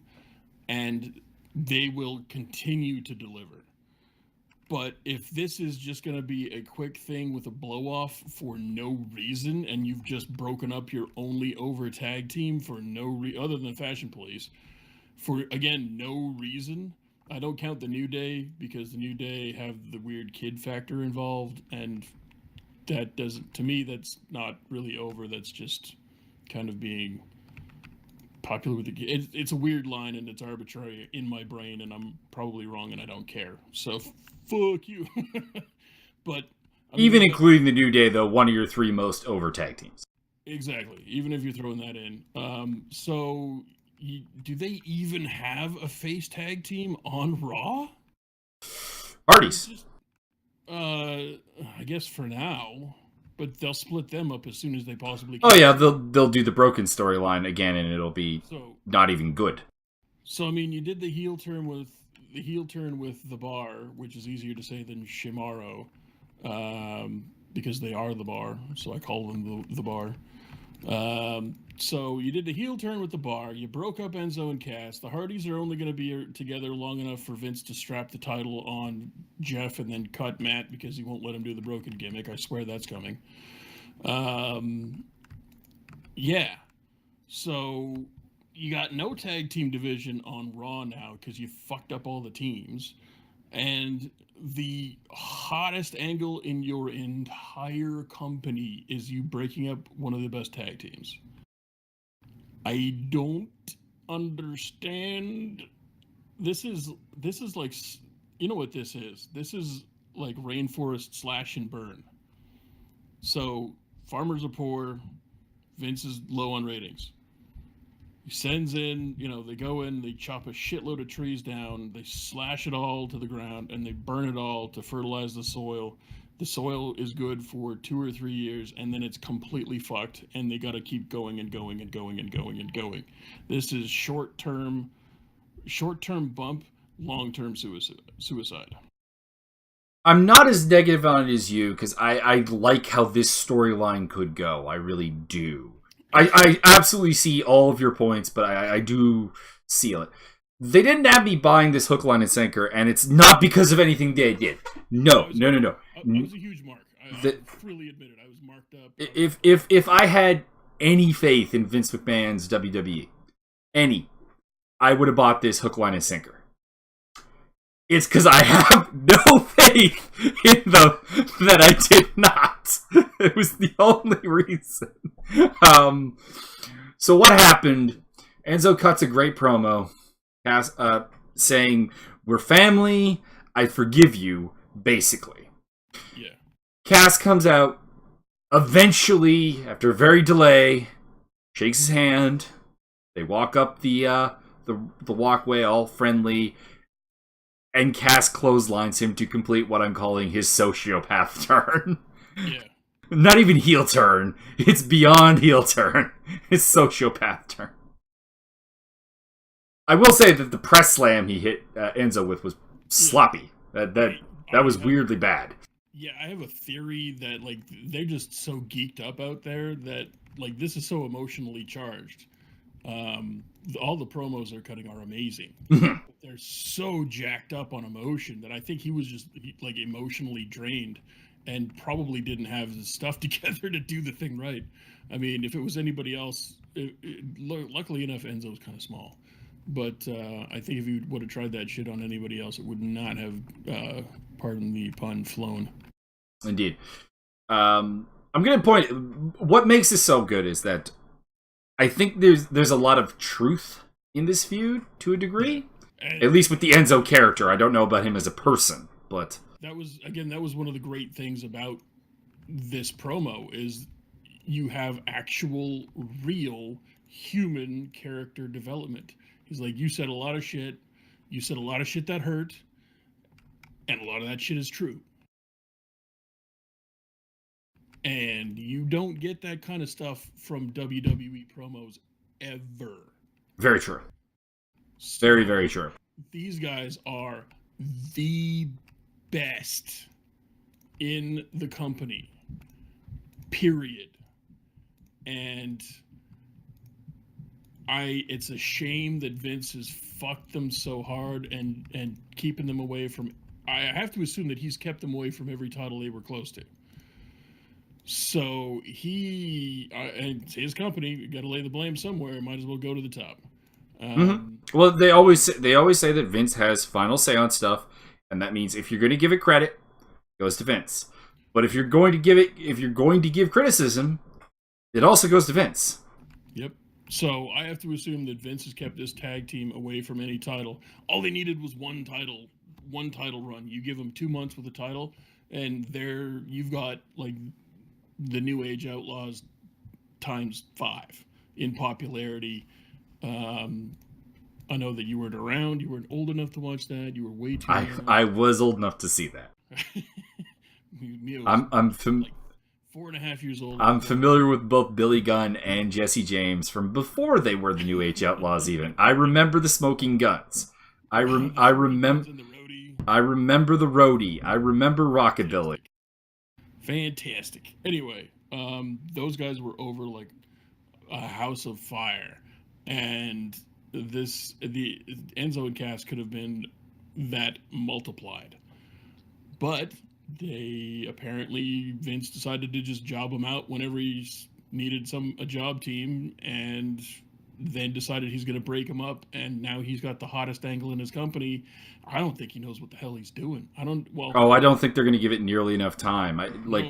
and they will continue to deliver. But if this is just going to be a quick thing with a blow-off for no reason, and you've just broken up your only over tag team for other than Fashion Police, for, again, no reason, I don't count the New Day, because the New Day have the weird kid factor involved, and that doesn't, to me, that's not really over. That's just kind of being popular with the it's a weird line and it's arbitrary in my brain, and I'm probably wrong and I don't care. So fuck you. But I mean, Even including the New Day, though, one of your 3 most over tag teams. Exactly. Even if you're throwing that in. So do they even have a face tag team on Raw? Hardys. I guess for now, but they'll split them up as soon as they possibly can. Oh yeah, they'll do the broken storyline again, and it'll be not even good. So I mean, you did the heel turn with the Bar, which is easier to say than Shimaro, because they are the Bar. So I call them the Bar. So you did the heel turn with the Bar. You broke up Enzo and Cass. The Hardys are only going to be together long enough for Vince to strap the title on Jeff and then cut Matt because he won't let him do the broken gimmick. I swear that's coming. Yeah. So you got no tag team division on Raw now because you fucked up all the teams. And the hottest angle in your entire company is you breaking up one of the best tag teams. I don't understand. This is like, you know what this is? This is like rainforest slash and burn. So farmers are poor. Vince is low on ratings. He sends in, they go in, they chop a shitload of trees down, they slash it all to the ground, and they burn it all to fertilize the soil. The soil is good for 2 or 3 years, and then it's completely fucked, and they got to keep going and going and going and going and going. This is short-term bump, long-term suicide. I'm not as negative on it as you, because I like how this storyline could go. I really do. I absolutely see all of your points, but I do see it. They didn't have me buying this hook, line, and sinker, and it's not because of anything they did. No. I was a huge mark. I freely admit it. I was marked up. If I had any faith in Vince McMahon's WWE, I would have bought this hook, line, and sinker. It's because I have no faith in them that I did not. It was the only reason. So what happened? Enzo cuts a great promo, saying, "We're family. I forgive you." Basically, yeah. Cass comes out eventually after a very delay, shakes his hand. They walk up the walkway, all friendly. And Cass clotheslines him to complete what I'm calling his sociopath turn. Yeah. Not even heel turn. It's beyond heel turn. His sociopath turn. I will say that the press slam he hit Enzo with was sloppy. That was weirdly bad. Yeah, I have a theory that they're just so geeked up out there that this is so emotionally charged. All the promos they're cutting are amazing. They're so jacked up on emotion that I think he was just emotionally drained and probably didn't have the stuff together to do the thing right. I mean, if it was anybody else, luckily enough, Enzo's kind of small. But I think if he would have tried that shit on anybody else, it would not have, pardon the pun, flown. Indeed. I'm going to point, what makes this so good is that I think there's a lot of truth in this feud to a degree. At least with the Enzo character. I don't know about him as a person, but that was one of the great things about this promo is you have actual real human character development. He's like, you said a lot of shit that hurt, and a lot of that shit is true. And you don't get that kind of stuff from WWE promos ever. Very true. So very, very true. These guys are the best in the company. Period. And it's a shame that Vince has fucked them so hard and keeping them away from. I have to assume that he's kept them away from every title they were close to. So he and his company got to lay the blame somewhere. Might as well go to the top. Well, they always say that Vince has final say on stuff, and that means if you're going to give it credit, it goes to Vince. But if you're going to give criticism, it also goes to Vince. Yep. So I have to assume that Vince has kept this tag team away from any title. All they needed was one title run. You give them 2 months with a title, and there you've got like the New Age Outlaws times 5 in popularity. I know that you weren't around. You weren't old enough to watch that. You were way too young. I was old enough to see that. I'm 4.5 years old. I'm familiar with both Billy Gunn and Jesse James from before they were the New Age Outlaws. Even I remember the Smoking Guns. I remember the Roadie. I remember Rockabilly. Fantastic. Anyway, those guys were over like a house of fire, and the Enzo and Cass could have been that multiplied, but they apparently Vince decided to just job him out whenever he needed a job team, and then decided he's going to break him up, and now he's got the hottest angle in his company. I don't think he knows what the hell he's doing. I don't think they're going to give it nearly enough time.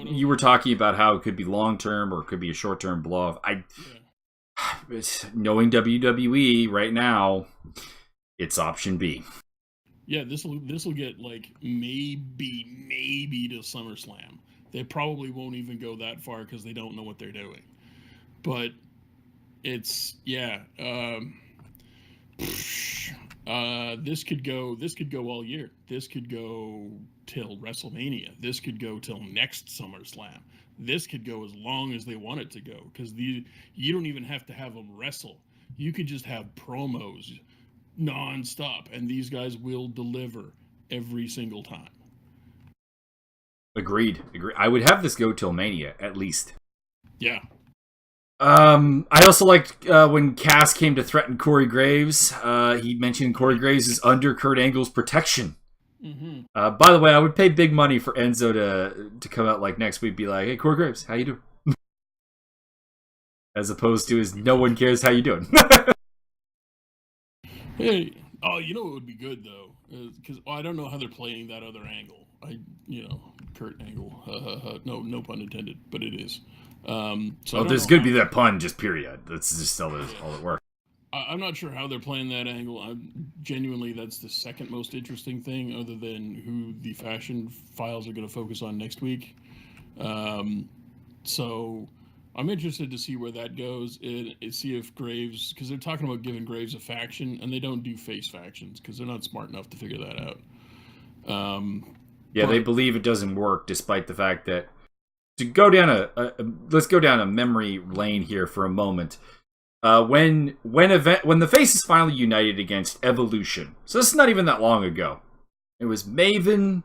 You were talking about how it could be long term or it could be a short term blow off. Knowing WWE right now, it's option B. Yeah, this will get like maybe to SummerSlam. They probably won't even go that far because they don't know what they're doing. But it's this could go all year. This could go till WrestleMania. This could go till next SummerSlam. This could go as long as they want it to go, because you don't even have to have them wrestle. You could just have promos non-stop, and these guys will deliver every single time. Agreed. I would have this go till Mania, at least. Yeah. I also liked when Cass came to threaten Corey Graves. He mentioned Corey Graves is under Kurt Angle's protection. Mm-hmm. By the way, I would pay big money for Enzo to come out like next week, be like, "Hey, Corey Graves, how you doing?" As opposed to his "No one cares how you doing." Hey, you know what would be good though, because I don't know how they're playing that other angle. Kurt Angle. No pun intended, but it is. So there's going to be that pun, just period. That's just all that works. I'm not sure how they're playing that angle. Genuinely, that's the second most interesting thing, other than who the fashion files are going to focus on next week. So I'm interested to see where that goes, and see if Graves, because they're talking about giving Graves a faction, and they don't do face factions because they're not smart enough to figure that out. They believe it doesn't work, despite the fact that to go down let's go down a memory lane here for a moment. When the faces finally united against Evolution, so this is not even that long ago. It was Maven,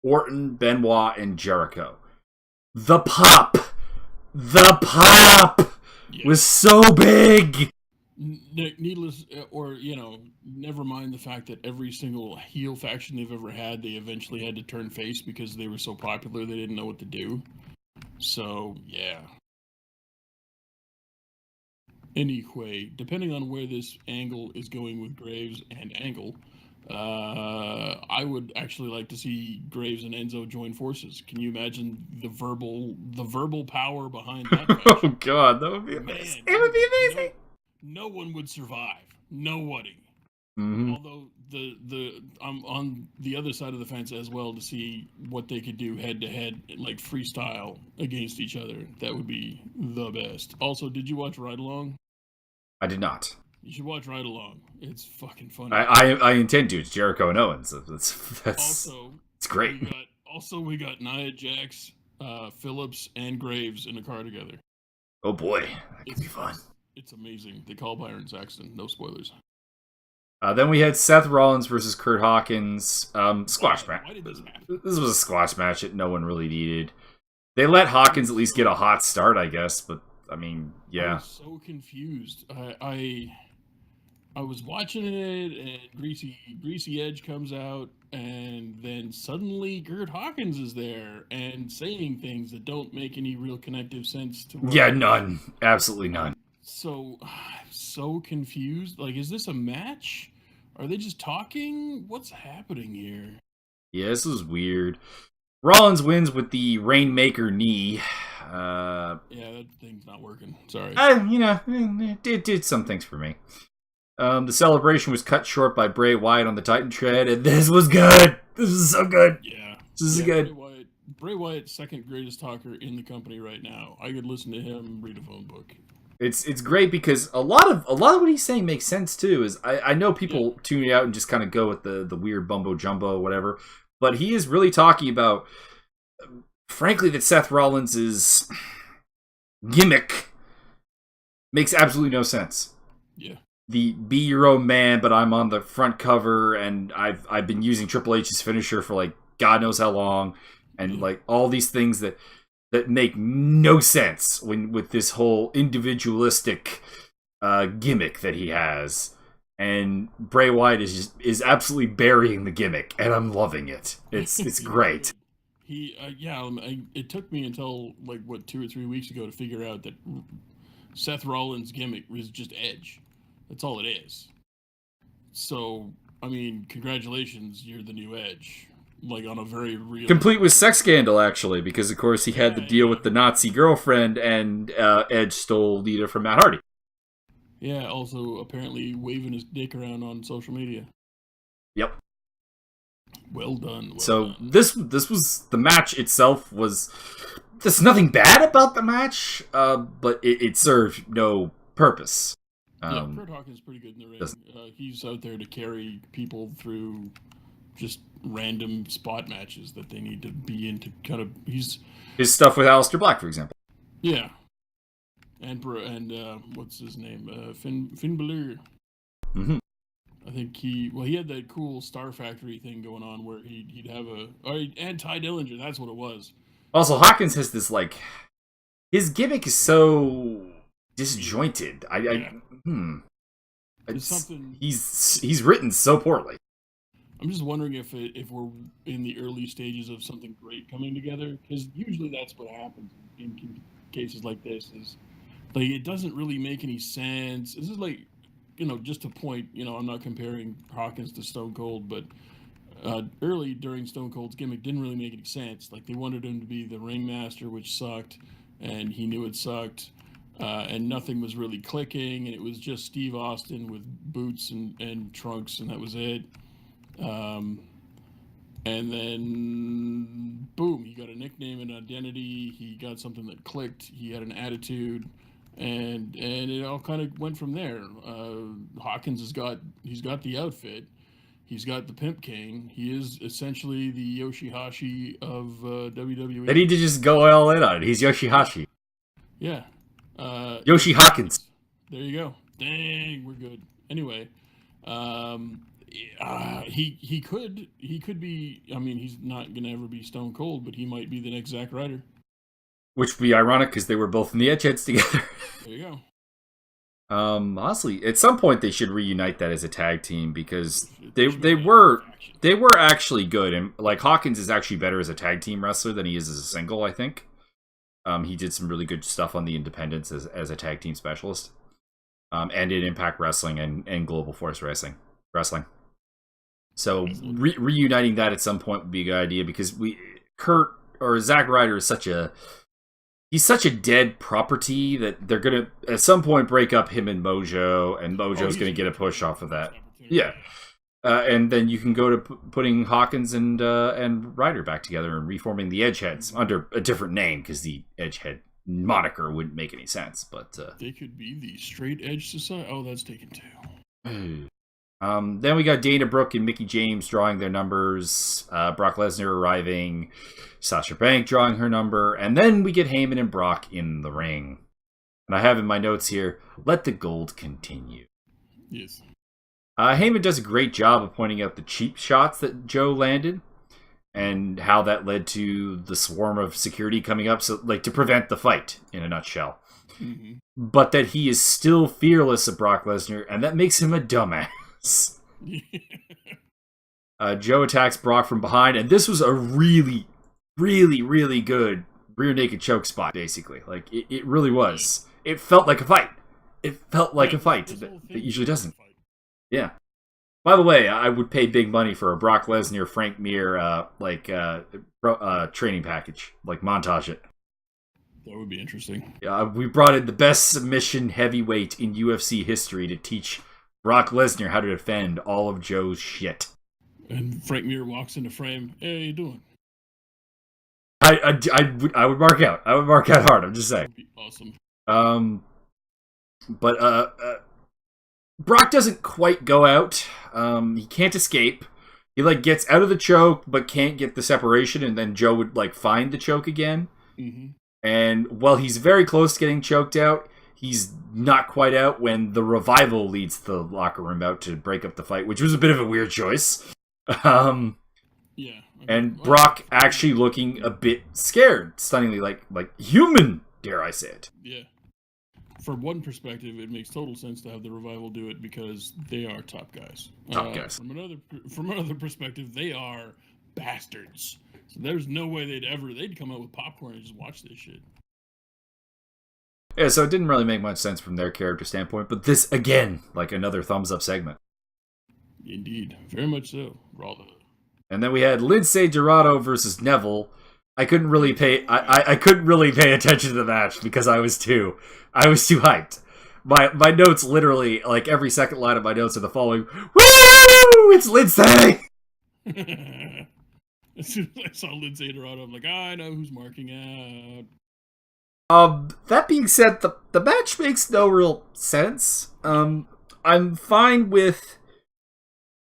Orton, Benoit, and Jericho. The pop was so big. Needless, never mind the fact that every single heel faction they've ever had, they eventually had to turn face because they were so popular they didn't know what to do. So, yeah. Anyway, depending on where this angle is going with Graves and Angle, I would actually like to see Graves and Enzo join forces. Can you imagine the verbal power behind that faction? Oh God, that would be amazing. It would be amazing. No one would survive. Nobody. Mm-hmm. Although I'm on the other side of the fence as well to see what they could do head to head, like freestyle against each other. That would be the best. Also, did you watch Ride Along? I did not. You should watch Ride Along. It's fucking funny. I intend to. It's Jericho and Owens. It's great. We got Nia Jax, Phillips, and Graves in a car together. Oh boy, that could be fun. It's amazing. They call Byron Saxton. No spoilers. Then we had Seth Rollins versus Kurt Hawkins. Squash match. Why did this happen? This was a squash match that no one really needed. They let Hawkins at least get a hot start, I guess. But I mean, yeah. I was so confused. I was watching it, and Greasy Edge comes out, and then suddenly Kurt Hawkins is there and saying things that don't make any real connective sense to. Yeah, none. Absolutely none. So, I'm so confused. Like, is this a match? Are they just talking? What's happening here? Yeah, this is weird. Rollins wins with the Rainmaker knee. Yeah, that thing's not working. Sorry. It did some things for me. The celebration was cut short by Bray Wyatt on the Titan tread, and this was good. This is so good. Yeah. This is good. Bray Wyatt, second greatest talker in the company right now. I could listen to him read a phone book. It's great because a lot of what he's saying makes sense too. Is I know people tune out and just kind of go with the weird bumbo jumbo whatever, but he is really talking about, frankly, that Seth Rollins' gimmick makes absolutely no sense. Yeah. The be your own man, but I'm on the front cover, and I've been using Triple H's finisher for like God knows how long, and like all these things that make no sense with this whole individualistic gimmick that he has. And Bray Wyatt is absolutely burying the gimmick, and I'm loving it. It's great. It took me until 2 or 3 weeks ago to figure out that Seth Rollins' gimmick was just Edge. That's all it is. So, I mean, congratulations, you're the new Edge. On a very real... Complete with sex scandal, actually, because, of course, he had the deal with the Nazi girlfriend, and Edge stole Lita from Matt Hardy. Yeah, also apparently waving his dick around on social media. Yep. Well done. This was... The match itself was... There's nothing bad about the match, but it served no purpose. Kurt Hawkins is pretty good in the ring. He's out there to carry people through just random spot matches that they need to be in to kind of... His stuff with Aleister Black, for example. Yeah. And what's his name? Finn Balor. Mm-hmm. I think he had that cool Star Factory thing going on where he'd have and Ty Dillinger, that's what it was. Also, Hawkins has this, his gimmick is so disjointed. He's written so poorly. I'm just wondering if we're in the early stages of something great coming together, because usually that's what happens in cases like this. Is it doesn't really make any sense. This is just a point. I'm not comparing Hawkins to Stone Cold, but early during Stone Cold's gimmick didn't really make any sense. They wanted him to be the ringmaster, which sucked, and he knew it sucked. And nothing was really clicking, and it was just Steve Austin with boots and trunks, and that was it. And then, boom, he got a nickname and identity. He got something that clicked. He had an attitude, and it all kind of went from there. Hawkins he's got the outfit. He's got the Pimp King. He is essentially the Yoshihashi of WWE. They need to just go all in on it. He's Yoshihashi. Yeah. Yoshi Hawkins. There you go. Dang, we're good. Anyway, he could be. I mean, he's not gonna ever be Stone Cold, but he might be the next Zack Ryder. Which would be ironic because they were both in the Edgeheads together. There you go. Honestly, at some point they should reunite that as a tag team because they were actually good, and Hawkins is actually better as a tag team wrestler than he is as a single. I think. He did some really good stuff on the independents as a tag team specialist, and in Impact Wrestling and Global Force Wrestling. So reuniting that at some point would be a good idea because Zack Ryder is such a dead property that they're gonna at some point break up him and Mojo, and Mojo's gonna get a push off of that. Yeah. And then you can go to putting Hawkins and Ryder back together and reforming the Edgeheads under a different name because the Edgehead moniker wouldn't make any sense. But they could be the Straight Edge Society. Oh, that's taken too. Then we got Dana Brooke and Mickie James drawing their numbers. Brock Lesnar arriving. Sasha Banks drawing her number. And then we get Heyman and Brock in the ring. And I have in my notes here, let the gold continue. Yes. Heyman does a great job of pointing out the cheap shots that Joe landed and how that led to the swarm of security coming up, so to prevent the fight, in a nutshell. Mm-hmm. But that he is still fearless of Brock Lesnar, and that makes him a dumbass. Joe attacks Brock from behind, and this was a really, really, really good rear naked choke spot, basically. It really was. It felt like a fight. It felt like a fight that usually doesn't. Yeah. By the way, I would pay big money for a Brock Lesnar, Frank Mir, training package. Montage it. That would be interesting. We brought in the best submission heavyweight in UFC history to teach Brock Lesnar how to defend all of Joe's shit. And Frank Mir walks into frame. Hey, how you doing? I would mark out. I would mark out hard. I'm just saying. That would be awesome. But Brock doesn't quite go out. He can't escape. He like gets out of the choke, but can't get the separation, and then Joe would like find the choke again. Mm-hmm. And while he's very close to getting choked out, he's not quite out when the Revival leads the locker room out to break up the fight, which was a bit of a weird choice. Yeah. And Brock actually looking a bit scared, stunningly like human, dare I say it. Yeah. From one perspective, it makes total sense to have the Revival do it because they are top guys. Top guys. From another perspective, they are bastards. So there's no way they'd come out with popcorn and just watch this shit. Yeah, so it didn't really make much sense from their character standpoint, but this, again, like another thumbs up segment. Indeed. Very much so. Raw. And then we had Lince Dorado versus Neville. I couldn't really pay attention to the match because I was too hyped. My notes literally, like every second line of my notes are the following: "Woo! It's Lince!" As soon as I saw Lince Dorado, I'm like, I know who's marking out. That being said, the match makes no real sense. I'm fine with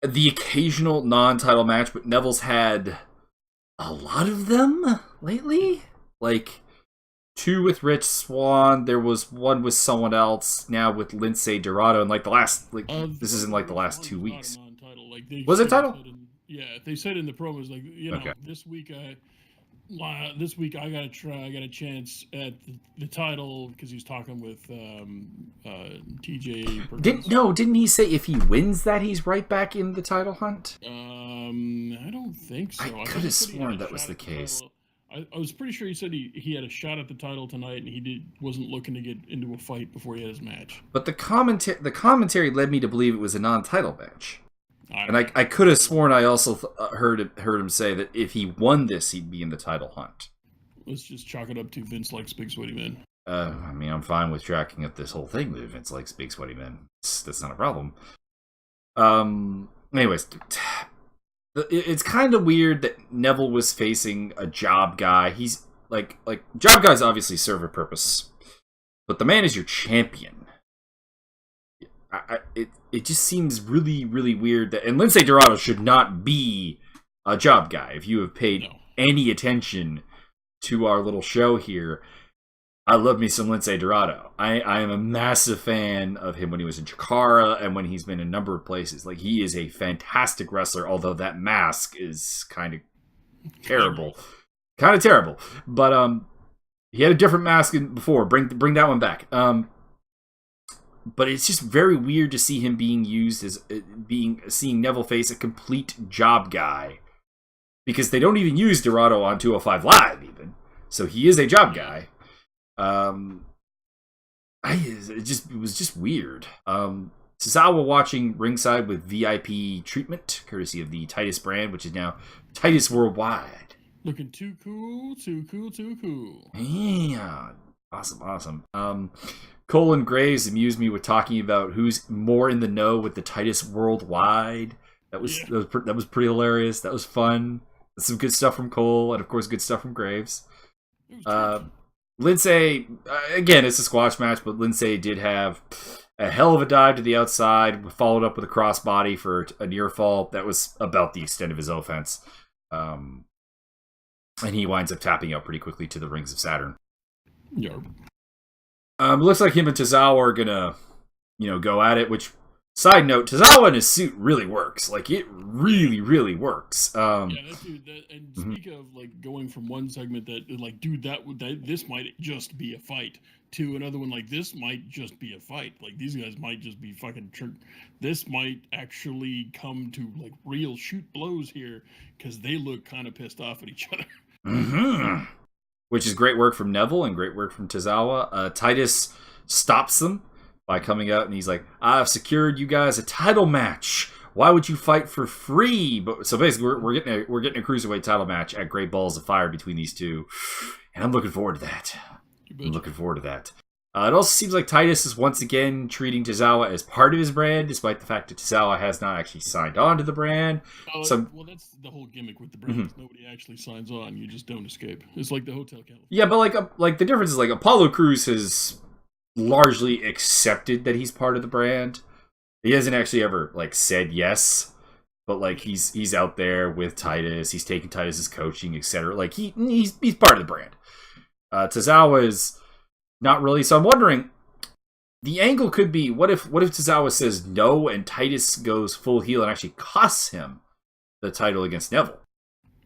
the occasional non-title match, but Neville's had a lot of them lately. Like 2 with Rich Swann, there was 1 with someone else, now with Lince Dorado, and like the last, this is in like the last 2 weeks. Like was it title? Yeah, they said in the promos, like, you know, okay. This week I got a chance at the title because he was talking with TJ. Didn't he say if he wins that he's right back in the title hunt? I don't think so. I could have sworn that was the case. I was pretty sure he said he had a shot at the title tonight, and he wasn't looking to get into a fight before he had his match. But the commentary led me to believe it was a non-title match. And I could have sworn I also heard him say that if he won this, he'd be in the title hunt. Let's just chalk it up to Vince likes big sweaty men. I mean, I'm fine with tracking up this whole thing that Vince likes big sweaty men. That's not a problem. Anyways, it's kind of weird that Neville was facing a job guy. He's like job guys obviously serve a purpose, but the man is your champion. It just seems really, really weird that, and Lince Dorado should not be a job guy. If you have paid any attention to our little show here, I love me some Lince Dorado. I am a massive fan of him when he was in Chikara and when he's been in a number of places. Like, he is a fantastic wrestler, although that mask is kind of terrible. Kind of terrible. But he had a different mask before. Bring that one back. But it's just very weird to see him being used as seeing Neville face a complete job guy, because they don't even use Dorado on 205 Live even, so he is a job guy. It was just weird. Tozawa watching ringside with VIP treatment, courtesy of the Titus brand, which is now Titus Worldwide. Looking too cool. Yeah, awesome. Cole and Graves amused me with talking about who's more in the know with the Titus Worldwide. That was pretty hilarious. That was fun. Some good stuff from Cole, and of course, good stuff from Graves. Lince, again, it's a squash match, but Lince did have a hell of a dive to the outside, followed up with a crossbody for a near fall. That was about the extent of his offense. And he winds up tapping out pretty quickly to the Rings of Saturn. Yeah. Looks like him and Tozawa are gonna, go at it. Which, side note, Tozawa in his suit really works. Like, it really, really works. And speak of like going from one segment that like, dude, this might just be a fight, to another one like, this might just be a fight. Like, these guys might just be fucking. This might actually come to like real shoot blows here, because they look kind of pissed off at each other. Mm-hmm. Which is great work from Neville and great work from Tozawa. Titus stops them by coming out, and he's like, "I've secured you guys a title match. Why would you fight for free?" So basically, we're getting a cruiserweight title match at Great Balls of Fire between these two, and I'm looking forward to that. I'm looking forward to that. It also seems like Titus is once again treating Tozawa as part of his brand, despite the fact that Tozawa has not actually signed on to the brand. Well, that's the whole gimmick with the brand. Nobody actually signs on. You just don't escape. It's like the Hotel California. Yeah, but like the difference is like Apollo Crews has largely accepted that he's part of the brand. He hasn't actually ever like said yes, but like he's out there with Titus. He's taking Titus's coaching, etc. Like he's part of the brand. Tozawa is not really. So I'm wondering, the angle could be, what if Tozawa says no and Titus goes full heel and actually costs him the title against Neville?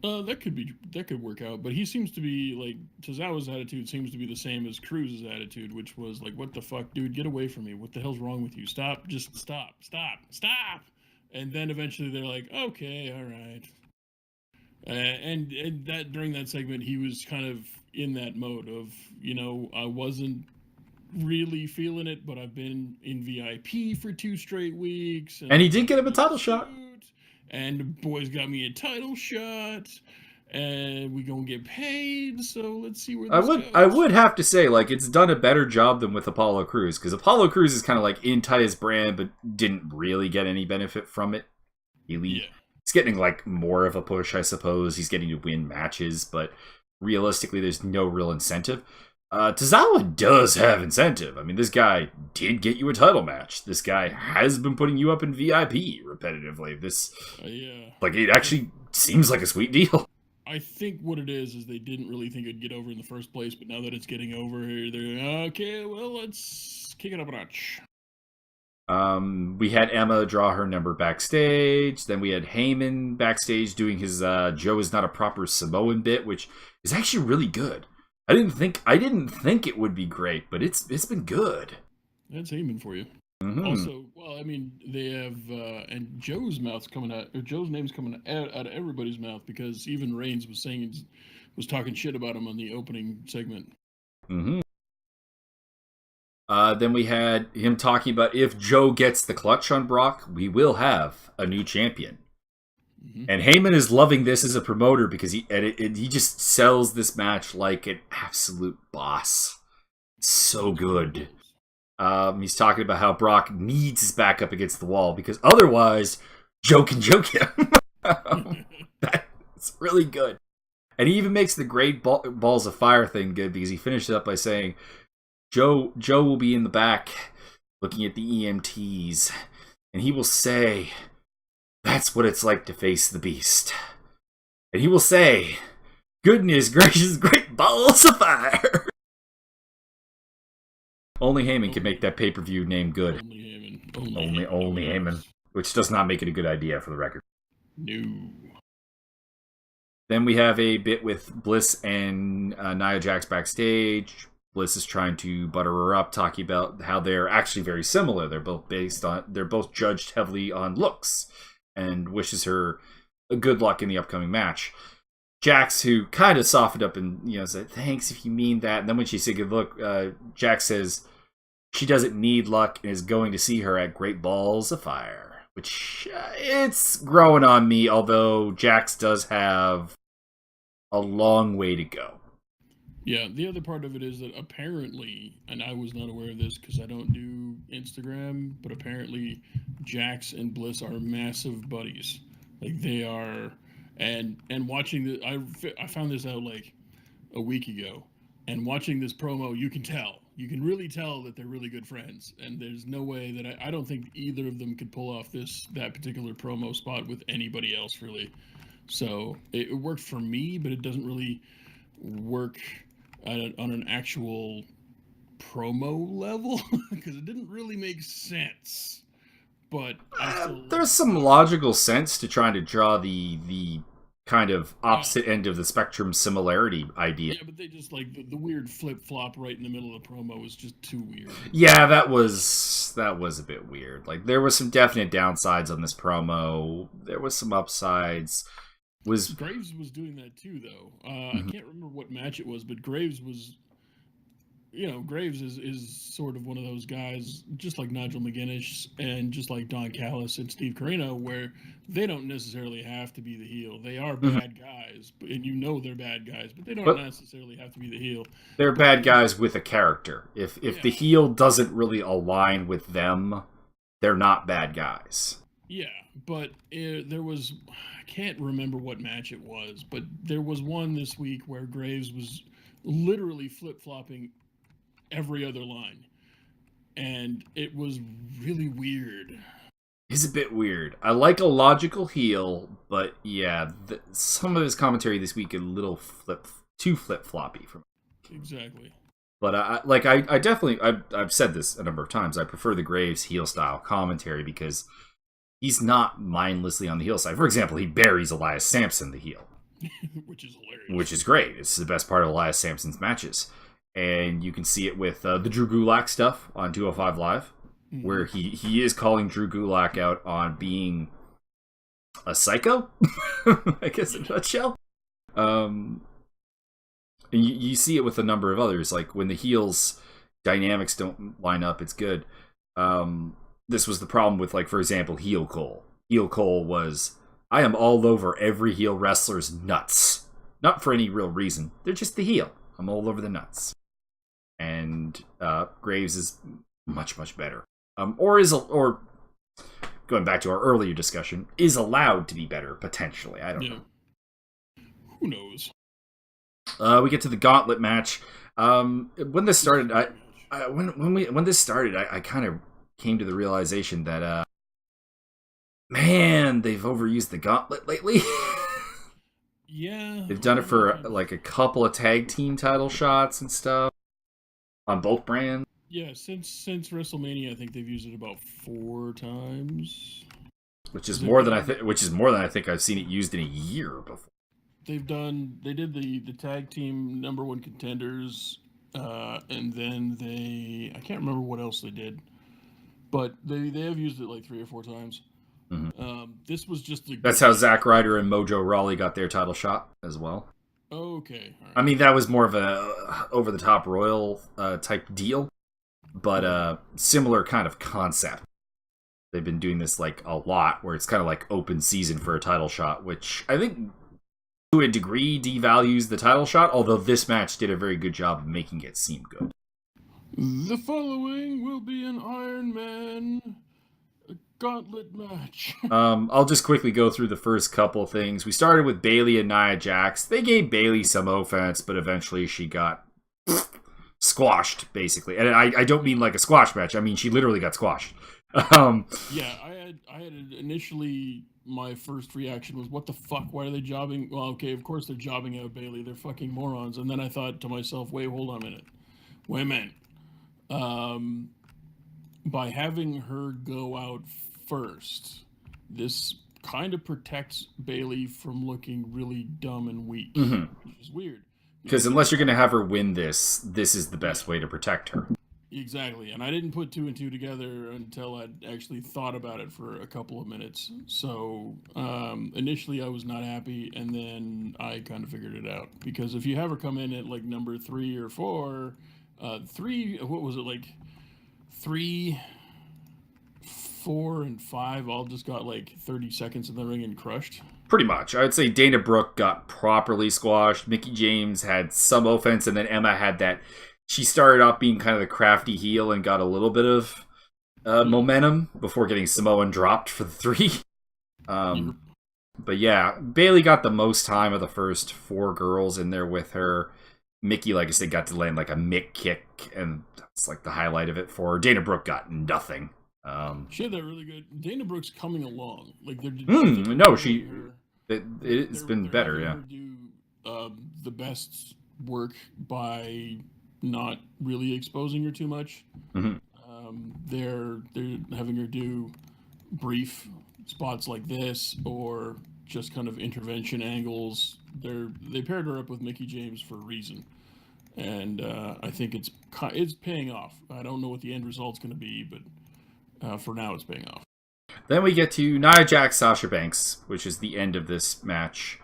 That could work out. But he seems to be like, Tozawa's attitude seems to be the same as Cruz's attitude, which was like, "What the fuck, dude? Get away from me! What the hell's wrong with you? Stop! Just stop! And then eventually they're like, "Okay, all right." And that during that segment, he was kind of in that mode of, I wasn't really feeling it, but I've been in VIP for 2 straight weeks. And he did get him a title shot. And the boys got me a title shot. And we gonna get paid, so let's see where this goes. I would have to say, like, it's done a better job than with Apollo Crews, because Apollo Crews is kind of like in Titus' brand, but didn't really get any benefit from it. He's getting like more of a push, I suppose. He's getting to win matches, but realistically, there's no real incentive. Tozawa does have incentive. I mean, this guy did get you a title match. This guy has been putting you up in VIP repetitively. Like, it actually seems like a sweet deal. I think what it is they didn't really think it'd get over in the first place, but now that it's getting over, they're okay, well, let's kick it up a notch. We had Emma draw her number backstage. Then we had Heyman backstage doing his Joe is not a proper Samoan bit, which is actually really good. I didn't think it would be great, but it's been good. That's Heyman for you. Mm-hmm. Also, well, I mean, they have and Joe's name's coming out of everybody's mouth, because even Reigns was talking shit about him on the opening segment. Mm-hmm. Then we had him talking about if Joe gets the clutch on Brock, we will have a new champion. Mm-hmm. And Heyman is loving this as a promoter because he just sells this match like an absolute boss. It's so good. He's talking about how Brock needs his back up against the wall because otherwise Joe can joke him. That's really good. And he even makes the great balls of fire thing good because he finishes up by saying, Joe will be in the back looking at the EMTs, and he will say, "That's what it's like to face the beast." And he will say, "Goodness gracious, great balls of fire." Only Heyman can make that pay-per-view name good. Only Heyman. Which does not make it a good idea, for the record. No. Then we have a bit with Bliss and Nia Jax backstage. Bliss is trying to butter her up, talking about how they're actually very similar. They're both judged heavily on looks, and wishes her a good luck in the upcoming match. Jax, who kind of softened up and said, "Thanks if you mean that." And then when she said good luck, Jax says she doesn't need luck and is going to see her at Great Balls of Fire, which it's growing on me. Although Jax does have a long way to go. Yeah, the other part of it is that apparently, and I was not aware of this because I don't do Instagram, but apparently Jax and Bliss are massive buddies. Like, they are, and watching I found this out like a week ago, and watching this promo, you can really tell that they're really good friends, and there's no way that I don't think either of them could pull off that particular promo spot with anybody else, really. So it worked for me, but it doesn't really work on an actual promo level because it didn't really make sense. But there's some logical sense to trying to draw the kind of opposite end of the spectrum similarity idea. Yeah, but they just like the weird flip flop right in the middle of the promo was just too weird. Yeah, that was a bit weird. Like, there was some definite downsides on this promo. There was some upsides. Graves was doing that too, though. I can't remember what match it was, but Graves was Graves is sort of one of those guys, just like Nigel McGuinness and just like Don Callis and Steve Corino, where they don't necessarily have to be the heel. They are Mhm. bad guys, and they're bad guys, but they don't But necessarily have to be the heel. they're But bad guys with a character. If the yeah, heel doesn't really align with them, they're not bad guys. yeah, but there was, I can't remember what match it was, but there was one this week where Graves was literally flip flopping every other line, and it was really weird. He's a bit weird. I like a logical heel, but yeah, some of his commentary this week a little too flip floppy for me. Exactly. But I definitely I've said this a number of times. I prefer the Graves heel style commentary because he's not mindlessly on the heel side. For example, he buries Elias Sampson the heel, Which is hilarious. which is great. It's the best part of Elias Sampson's matches, and you can see it with the Drew Gulak stuff on 205 Live, where he is calling Drew Gulak out on being a psycho, I guess in a nutshell. And you see it with a number of others, like when the heels dynamics don't line up, it's good. This was the problem with, like, for example, Heel Cole. Heel Cole was, I am all over every heel wrestler's nuts. Not for any real reason. They're just the heel. I'm all over the nuts. And Graves is much, much better. Or going back to our earlier discussion, is allowed to be better, potentially. I don't know. Who knows? We get to the gauntlet match. When this started, when this started, I kind of came to the realization that, man, they've overused the gauntlet lately. Yeah. They've done it for like a couple of tag team title shots and stuff on both brands. Yeah, since WrestleMania, I think they've used it about 4 times. Which is more than I think I've seen it used in a year before. They did the tag team #1 contenders, and then I can't remember what else they did, but they have used it like 3 or 4 times. Mm-hmm. This was just that's how Zack Ryder and Mojo Rawley got their title shot as well. Okay. All right. I mean, that was more of a over the top Royal type deal, but similar kind of concept. They've been doing this like a lot, where it's kind of like open season for a title shot, which I think to a degree devalues the title shot, although this match did a very good job of making it seem good. The following will be an Iron Man gauntlet match. I'll just quickly go through the first couple things. We started with Bayley and Nia Jax. They gave Bayley some offense, but eventually she got squashed, basically. And I don't mean like a squash match. I mean she literally got squashed. Yeah, I had initially, my first reaction was, what the fuck? Why are they jobbing? Well, okay, of course they're jobbing out Bayley. They're fucking morons. And then I thought to myself, wait, hold on a minute. Wait a minute. By having her go out first, this kind of protects Bayley from looking really dumb and weak, which is weird. Because unless you're going to have her win this is the best way to protect her. Exactly, and I didn't put 2 and 2 together until I'd actually thought about it for a couple of minutes. So initially I was not happy, and then I kind of figured it out. Because if you have her come in at like number 3 or 4, 3, what was it, like 3, 4, and 5 all just got like 30 seconds in the ring and crushed. Pretty much. I would say Dana Brooke got properly squashed. Mickie James had some offense, and then Emma had that. She started off being kind of the crafty heel and got a little bit of momentum before getting Samoan dropped for the 3. But yeah, Bayley got the most time of the first 4 girls in there with her. Mickie, like I said, got to land like a Mick kick, and that's like the highlight of it for her. Dana Brooke got nothing. She had that really good. Dana Brooke's coming along. Like it's been better. Yeah, her do the best work by not really exposing her too much. They're having her do brief spots like this, or just kind of intervention angles. They paired her up with Mickie James for a reason, and I think it's paying off. I don't know what the end result's going to be, but for now it's paying off. Then we get to Nia Jax, Sasha Banks, which is the end of this match.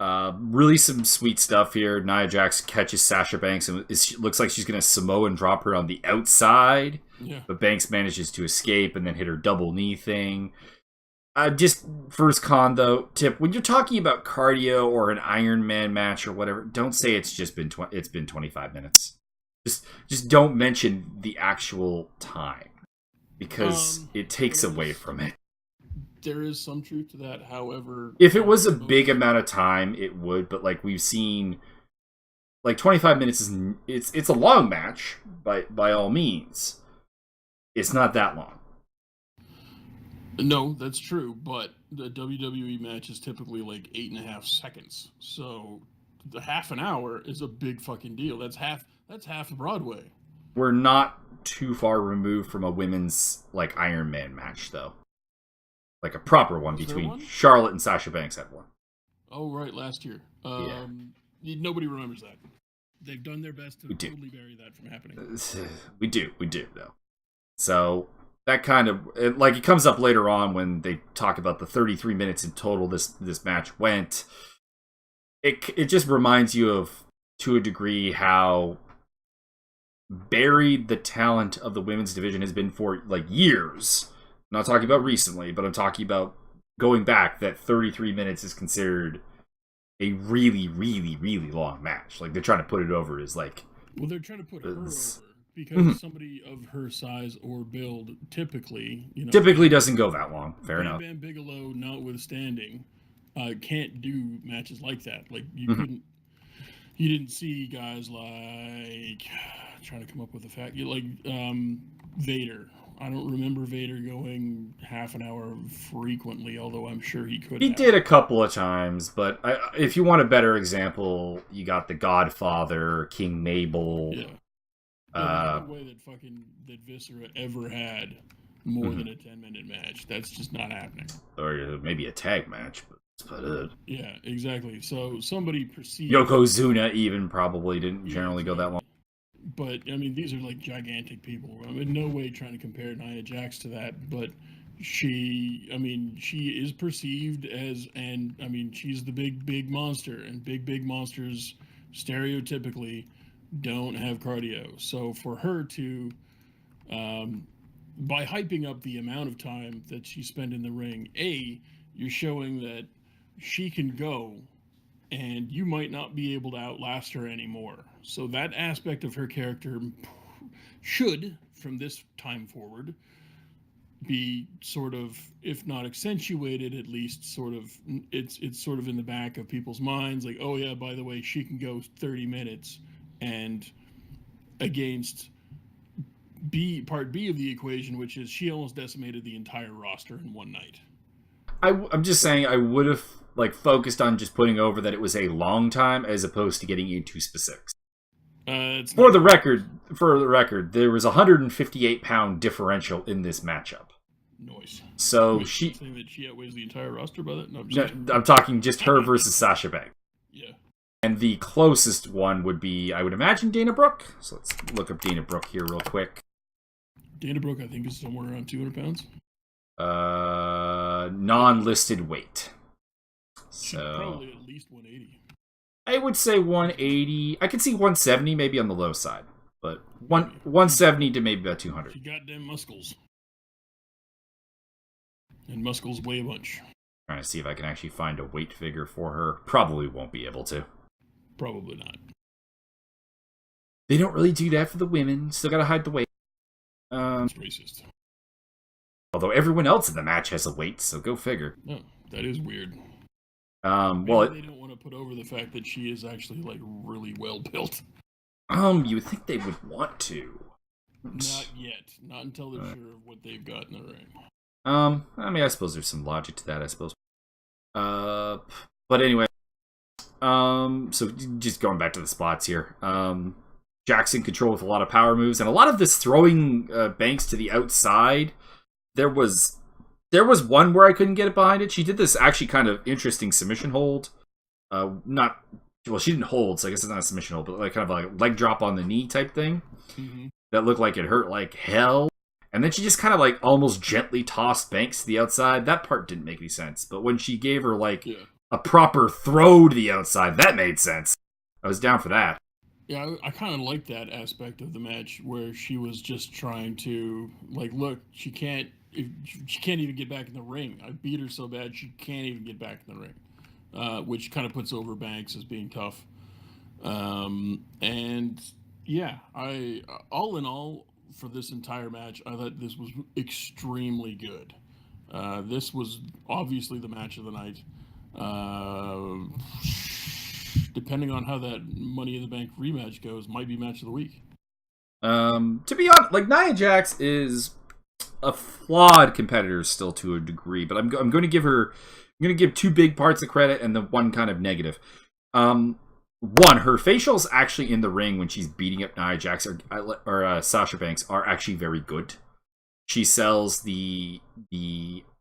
Really some sweet stuff here. Nia Jax catches Sasha Banks and looks like she's going to Samoan drop her on the outside. Yeah. But Banks manages to escape and then hit her double knee thing. Just first con though, tip, when you're talking about cardio or an Iron Man match or whatever, don't say it's just been it's been 25 minutes. Just don't mention the actual time because it takes away from it. There is some truth to that. However, if it was a big amount of time, it would. But like we've seen, like 25 minutes is it's a long match by all means. It's not that long. No, that's true. But the WWE match is typically like 8.5 seconds. So the half an hour is a big fucking deal. That's half Broadway. We're not too far removed from a women's like Iron Man match though. Like a proper one between Charlotte and Sasha Banks had one. Oh, right, last year. Nobody remembers that. They've done their best to totally bury that from happening. We do, though. So, that kind of... Like, it comes up later on when they talk about the 33 minutes in total this match went. It just reminds you of, to a degree, how buried the talent of the women's division has been for, like, years. I'm not talking about recently, but I'm talking about going back, that 33 minutes is considered a really, really, really long match. Like, they're trying to put it over as, like... Well, they're trying to put her over, because somebody of her size or build typically, Typically doesn't go that long. Fair enough. Bam Bigelow, notwithstanding, can't do matches like that. Like, you couldn't... You didn't see guys like... Trying to come up with a fact. Vader. I don't remember Vader going half an hour frequently, although I'm sure he could. He did a couple of times, but if you want a better example, you got The Godfather, King Mabel. Yeah. There's no way that Viscera ever had more than a 10-minute match. That's just not happening. Or maybe a tag match, but that's about it. Yeah, exactly. So somebody perceived... Yokozuna even probably didn't generally go that long. But, I mean, these are, like, gigantic people. I'm in no way trying to compare Nia Jax to that, but she is perceived as, and, I mean, she's the big monster, and big monsters stereotypically don't have cardio. So for her to, by hyping up the amount of time that she spent in the ring, you're showing that she can go, and you might not be able to outlast her anymore. So that aspect of her character should, from this time forward, be sort of, if not accentuated, at least sort of, it's sort of in the back of people's minds, like, oh yeah, by the way, she can go 30 minutes, and against part B of the equation, which is she almost decimated the entire roster in one night. I'm just saying I would have focused on just putting over that it was a long time as opposed to getting into specifics. For the record, there was a 158-pound differential in this matchup. Noise. So saying that she outweighs the entire roster by that? No, I'm talking just her versus Sasha Banks. Yeah. And the closest one would be, I would imagine, Dana Brooke. So let's look up Dana Brooke here real quick. Dana Brooke, I think, is somewhere around 200 pounds. Non-listed weight. So probably at least 180. I would say 180. I could see 170 maybe on the low side, but 170 to maybe about 200. She goddamn muscles. And muscles weigh a bunch. Trying to see if I can actually find a weight figure for her. Probably won't be able to. Probably not. They don't really do that for the women. Still gotta hide the weight. It's racist. Although everyone else in the match has a weight, so go figure. Oh, that is weird. Well, they don't want to put over the fact that she is actually really well built. You would think they would want to. Not yet. Not until they're sure of what they've got in the ring. I mean, I suppose there's some logic to that, I suppose. But anyway, so just going back to the spots here. Jackson control with a lot of power moves, and a lot of this throwing Banks to the outside. There was one where I couldn't get it behind it. She did this actually kind of interesting submission hold. She didn't hold, so I guess it's not a submission hold, but kind of like a leg drop on the knee type thing. Mm-hmm. That looked like it hurt like hell. And then she just kind of almost gently tossed Banks to the outside. That part didn't make any sense. But when she gave her a proper throw to the outside. That made sense. I was down for that. Yeah, I kind of like that aspect of the match where she was just trying to like, look, she can't even get back in the ring. I beat her so bad she can't even get back in the ring, which kind of puts over Banks as being tough. And yeah, I all in all for this entire match, I thought this was extremely good. This was obviously the match of the night. Depending on how that Money in the Bank rematch goes, might be match of the week. To be honest, like Nia Jax is a flawed competitor still to a degree, but I'm going to give her, I'm going to give two big parts of credit and the one kind of negative. One, her facials actually in the ring when she's beating up Nia Jax or Sasha Banks are actually very good. She sells the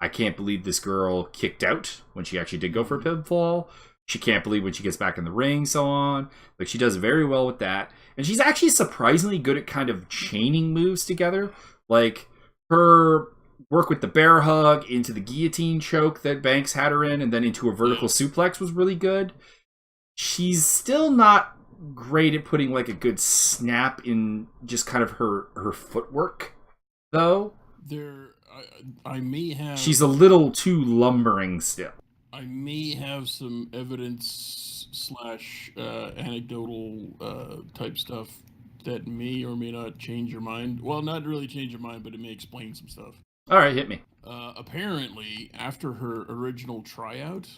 I can't believe this girl kicked out when she actually did go for a pinfall. She can't believe when she gets back in the ring, so on. Like, she does very well with that. And she's actually surprisingly good at kind of chaining moves together. Like, her work with the bear hug into the guillotine choke that Banks had her in, and then into a vertical suplex was really good. She's still not great at putting, like, a good snap in just kind of her footwork, though. I may have... She's a little too lumbering still. I may have some evidence / anecdotal type stuff that may or may not change your mind. Well, not really change your mind, but it may explain some stuff. All right, hit me. Apparently, after her original tryout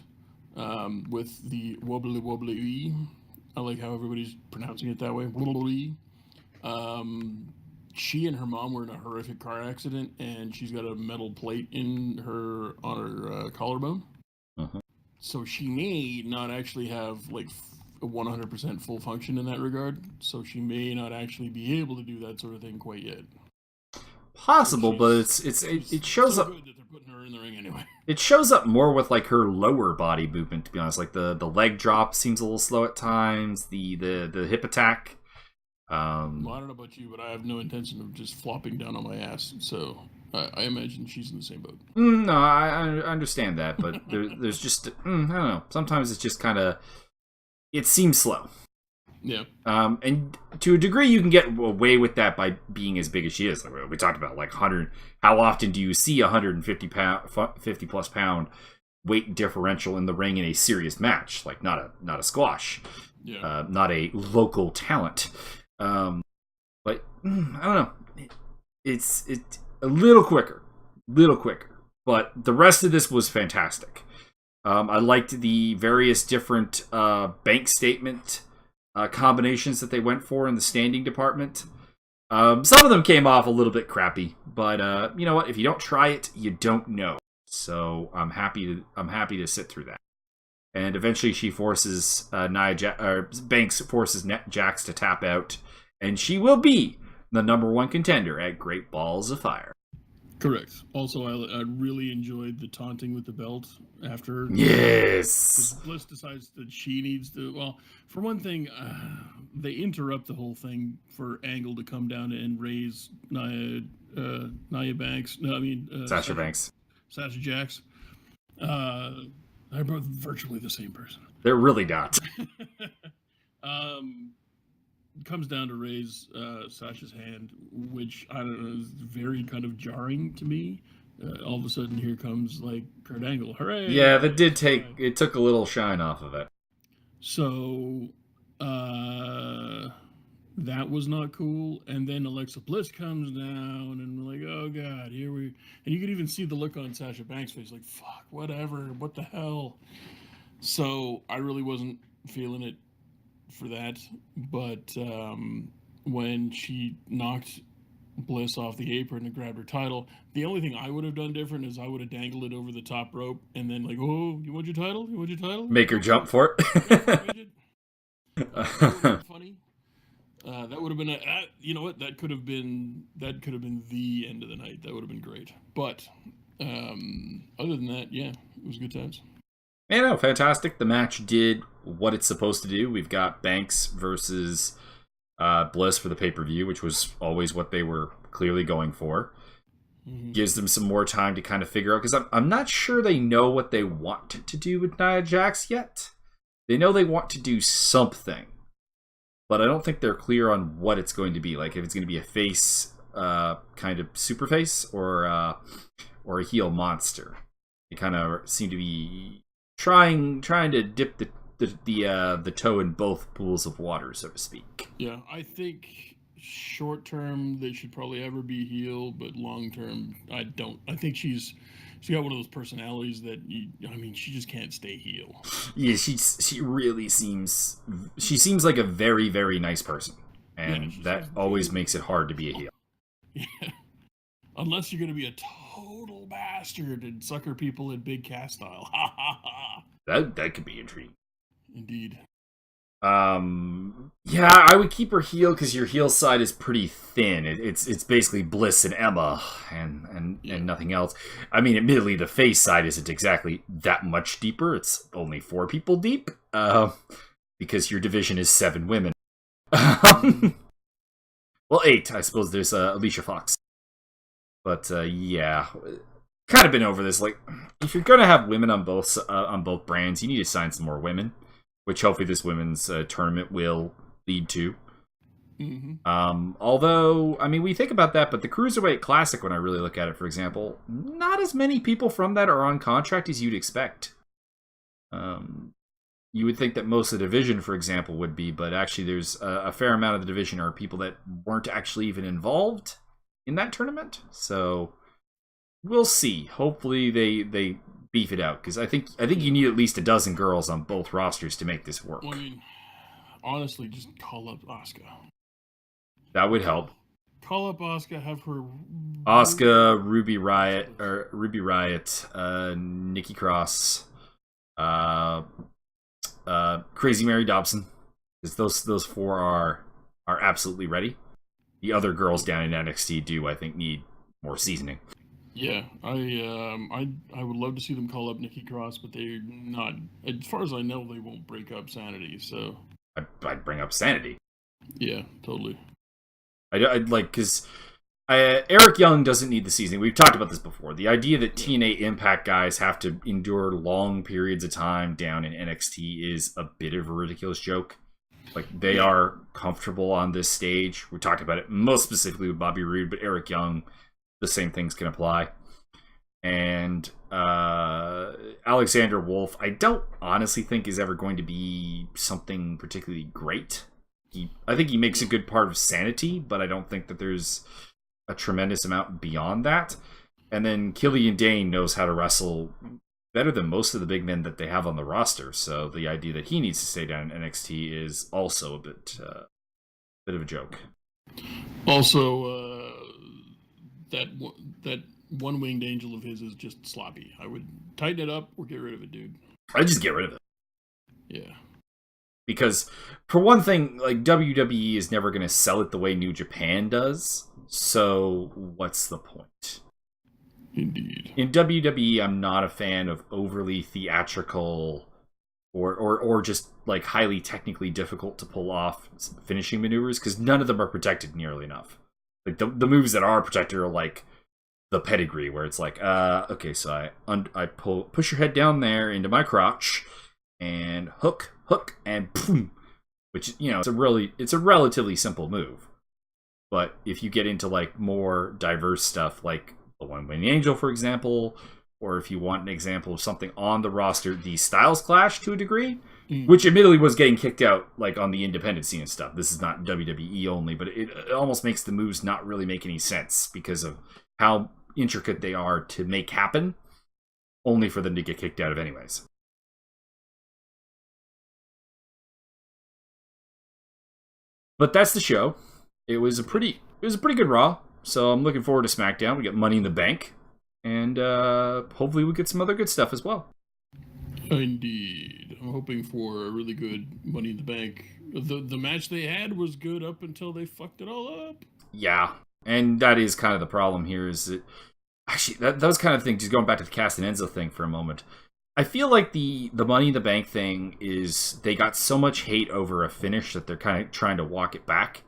with the WWE, I like how everybody's pronouncing it that way, WWE, she and her mom were in a horrific car accident, and she's got a metal plate on her collarbone. Uh-huh. So she may not actually have like 100% full function in that regard. So she may not actually be able to do that sort of thing quite yet. Possible, but it shows so up. Good that they're putting her in the ring anyway. It shows up more with like her lower body movement. To be honest, like the leg drop seems a little slow at times. The hip attack. Well, I don't know about you, but I have no intention of just flopping down on my ass. So I imagine she's in the same boat. No, I understand that, but there's just I don't know. Sometimes it's just kind of it seems slow. Yeah. And to a degree, you can get away with that by being as big as she is. Like we talked about, like 100. How often do you see a 50 plus pound weight differential in the ring in a serious match? Like not a squash. Yeah. Not a local talent. But I don't know. It's a little quicker. But the rest of this was fantastic. I liked the various different bank statement combinations that they went for in the standing department. Some of them came off a little bit crappy, but you know what? If you don't try it, you don't know. So I'm happy to sit through that. And eventually, she forces Banks forces Jax to tap out, and she will be the #1 contender at Great Balls of Fire. Correct. Also, I really enjoyed the taunting with the belt after. Yes. Bliss decides that she needs to. Well, for one thing, they interrupt the whole thing for Angle to come down and raise Nia Banks. No, I mean Sasha Banks. Sasha Jax. They're both virtually the same person. They're really not. Comes down to raise Sasha's hand, which I don't know is very kind of jarring to me. All of a sudden, here comes like Kurt Angle. Hooray! Yeah, that did take. It took a little shine off of it. So that was not cool. And then Alexa Bliss comes down, and we're like, oh god, here we. And you could even see the look on Sasha Banks' face, like fuck, whatever, what the hell. So I really wasn't feeling it for that, but when she knocked Bliss off the apron and grabbed her title, the only thing I would have done different is I would have dangled it over the top rope and then like, oh, you want your title? You want your title? Make her jump for it. That would have been funny. That would have been you know what? That could have been the end of the night. That would have been great. But other than that, yeah, it was good times. Yeah, no, fantastic. The match did what it's supposed to do. We've got Banks versus Bliss for the pay-per-view, which was always what they were clearly going for. Gives them some more time to kind of figure out, because I'm not sure they know what they want to do with Nia Jax yet. They know they want to do something, but I don't think they're clear on what it's going to be. Like if it's going to be a face, kind of super face, or a heel monster. They kind of seem to be trying to dip the toe in both pools of water, so to speak. Yeah, I think short term they should probably ever be heel, but long term I don't. I think she's got one of those personalities that she just can't stay heel. Yeah, she really seems like a very, very nice person, and that always makes it hard to be a heel. Yeah, unless you're going to be a total bastard and sucker people in big cast style. Ha ha ha. That could be intriguing. Indeed. Yeah, I would keep her heel because your heel side is pretty thin. It's basically Bliss and Emma and nothing else. I mean, admittedly, the face side isn't exactly that much deeper. It's only 4 people deep, because your division is 7 women. Well, 8, I suppose. There's Alicia Fox. But yeah, kind of been over this. Like, if you're gonna have women on both brands, you need to sign some more women, which hopefully this women's tournament will lead to. Although, I mean, we think about that, but the Cruiserweight Classic, when I really look at it, for example, not as many people from that are on contract as you'd expect. You would think that most of the division, for example, would be, but actually there's a fair amount of the division are people that weren't actually even involved in that tournament. So we'll see. Hopefully they beef it out, because I think you need at least a dozen girls on both rosters to make this work. Well, I mean, honestly, just call up Asuka. That would help. Call up Asuka, have her... Asuka, Ruby Riot, Nikki Cross, Crazy Mary Dobson. Because those 4 are absolutely ready. The other girls down in NXT do, I think, need more seasoning. Yeah, I would love to see them call up Nikki Cross, but they're not. As far as I know, they won't break up Sanity. So I'd bring up Sanity. Yeah, totally. I'd like, because Eric Young doesn't need the seasoning. We've talked about this before. The idea that TNA Impact guys have to endure long periods of time down in NXT is a bit of a ridiculous joke. Like, they are comfortable on this stage. We talked about it most specifically with Bobby Roode, but Eric Young, the same things can apply. And Alexander Wolf, I don't honestly think is ever going to be something particularly great. I think he makes a good part of Sanity, but I don't think that there's a tremendous amount beyond that. And then Killian Dane knows how to wrestle better than most of the big men that they have on the roster. So the idea that he needs to stay down in NXT is also a bit of a joke. Also, that one-winged angel of his is just sloppy. I would tighten it up or get rid of it, dude. I'd just get rid of it. Yeah. Because, for one thing, like, WWE is never going to sell it the way New Japan does. So, what's the point? Indeed. In WWE, I'm not a fan of overly theatrical or just, like, highly technically difficult to pull off finishing maneuvers, because none of them are protected nearly enough. Like, the moves that are protected are, like, the pedigree, where it's like, okay, so I push your head down there into my crotch, and hook, and boom, which, you know, it's a relatively simple move. But if you get into, like, more diverse stuff, like the One-Winged Angel, for example, or if you want an example of something on the roster, the Styles Clash to a degree, which admittedly was getting kicked out, like, on the independent scene and stuff. This is not WWE only, but it almost makes the moves not really make any sense because of how intricate they are to make happen, only for them to get kicked out of anyways. But that's the show. It was a pretty good Raw, so I'm looking forward to SmackDown. We got Money in the Bank, and hopefully we get some other good stuff as well. Indeed. I'm hoping for a really good Money in the Bank. The match they had was good up until they fucked it all up. Yeah, and that is kind of the problem here, is that... Actually, that was kind of the thing, just going back to the Cass and Enzo thing for a moment. I feel like the Money in the Bank thing is, they got so much hate over a finish that they're kind of trying to walk it back.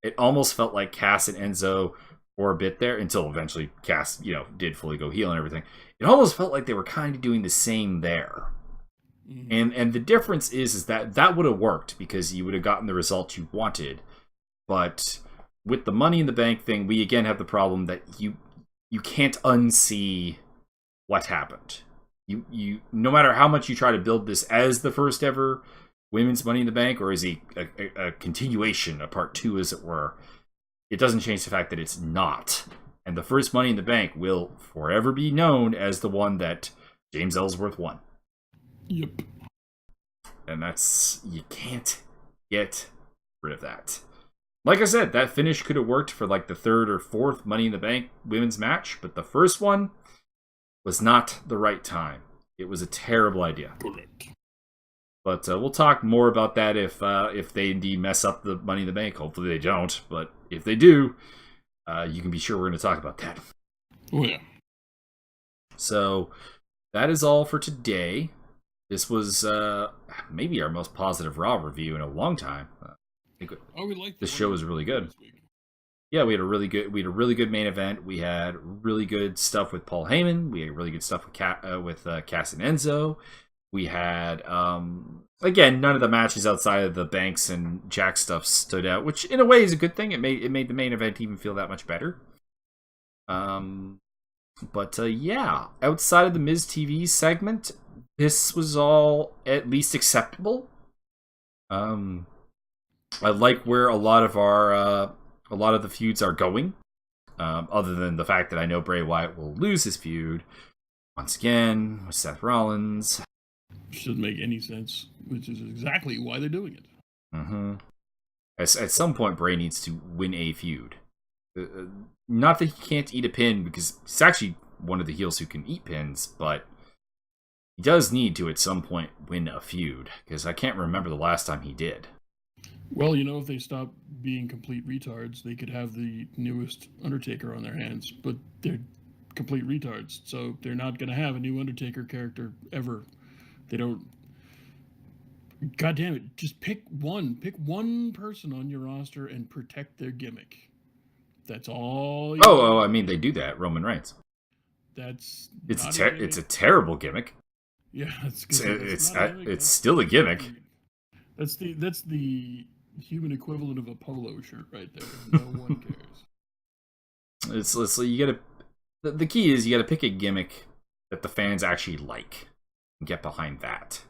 It almost felt like Cass and Enzo for a bit there until eventually Cass, did fully go heel and everything. It almost felt like they were kind of doing the same there. And the difference is that would have worked because you would have gotten the result you wanted. But with the Money in the Bank thing, we again have the problem that you can't unsee what happened. You no matter how much you try to build this as the first ever women's Money in the Bank, or as a continuation, a part 2 as it were, it doesn't change the fact that it's not. And the first Money in the Bank will forever be known as the one that James Ellsworth won. Yep. And you can't get rid of that. Like I said, that finish could have worked for like the 3rd or 4th Money in the Bank women's match, but the first one was not the right time. It was a terrible idea. Correct. But we'll talk more about that if they indeed mess up the Money in the Bank. Hopefully they don't, but if they do, you can be sure we're going to talk about that. Oh yeah. So that is all for today. This was maybe our most positive Raw review in a long time. We liked the show was really good. Yeah, we had a really good main event. We had really good stuff with Paul Heyman. We had really good stuff with Cass and Enzo. We had again, none of the matches outside of the Banks and Jack stuff stood out, which in a way is a good thing. It made the main event even feel that much better. But yeah, outside of the Miz TV segment, this was all at least acceptable. I like where a lot of the feuds are going. Other than the fact that I know Bray Wyatt will lose his feud once again with Seth Rollins. Which doesn't make any sense, which is exactly why they're doing it. Mm-hmm. At some point, Bray needs to win a feud. Not that he can't eat a pin, because he's actually one of the heels who can eat pins, but he does need to, at some point, win a feud, because I can't remember the last time he did. Well, if they stop being complete retards, they could have the newest Undertaker on their hands, but they're complete retards, so they're not going to have a new Undertaker character ever. They don't... God damn it, just pick one person on your roster and protect their gimmick. That's all. I mean, they do that. Roman Reigns. It's a terrible gimmick. Yeah, it's still a gimmick. That's the human equivalent of a polo shirt right there. No one cares. It's you gotta. The key is you gotta pick a gimmick that the fans actually like and get behind that,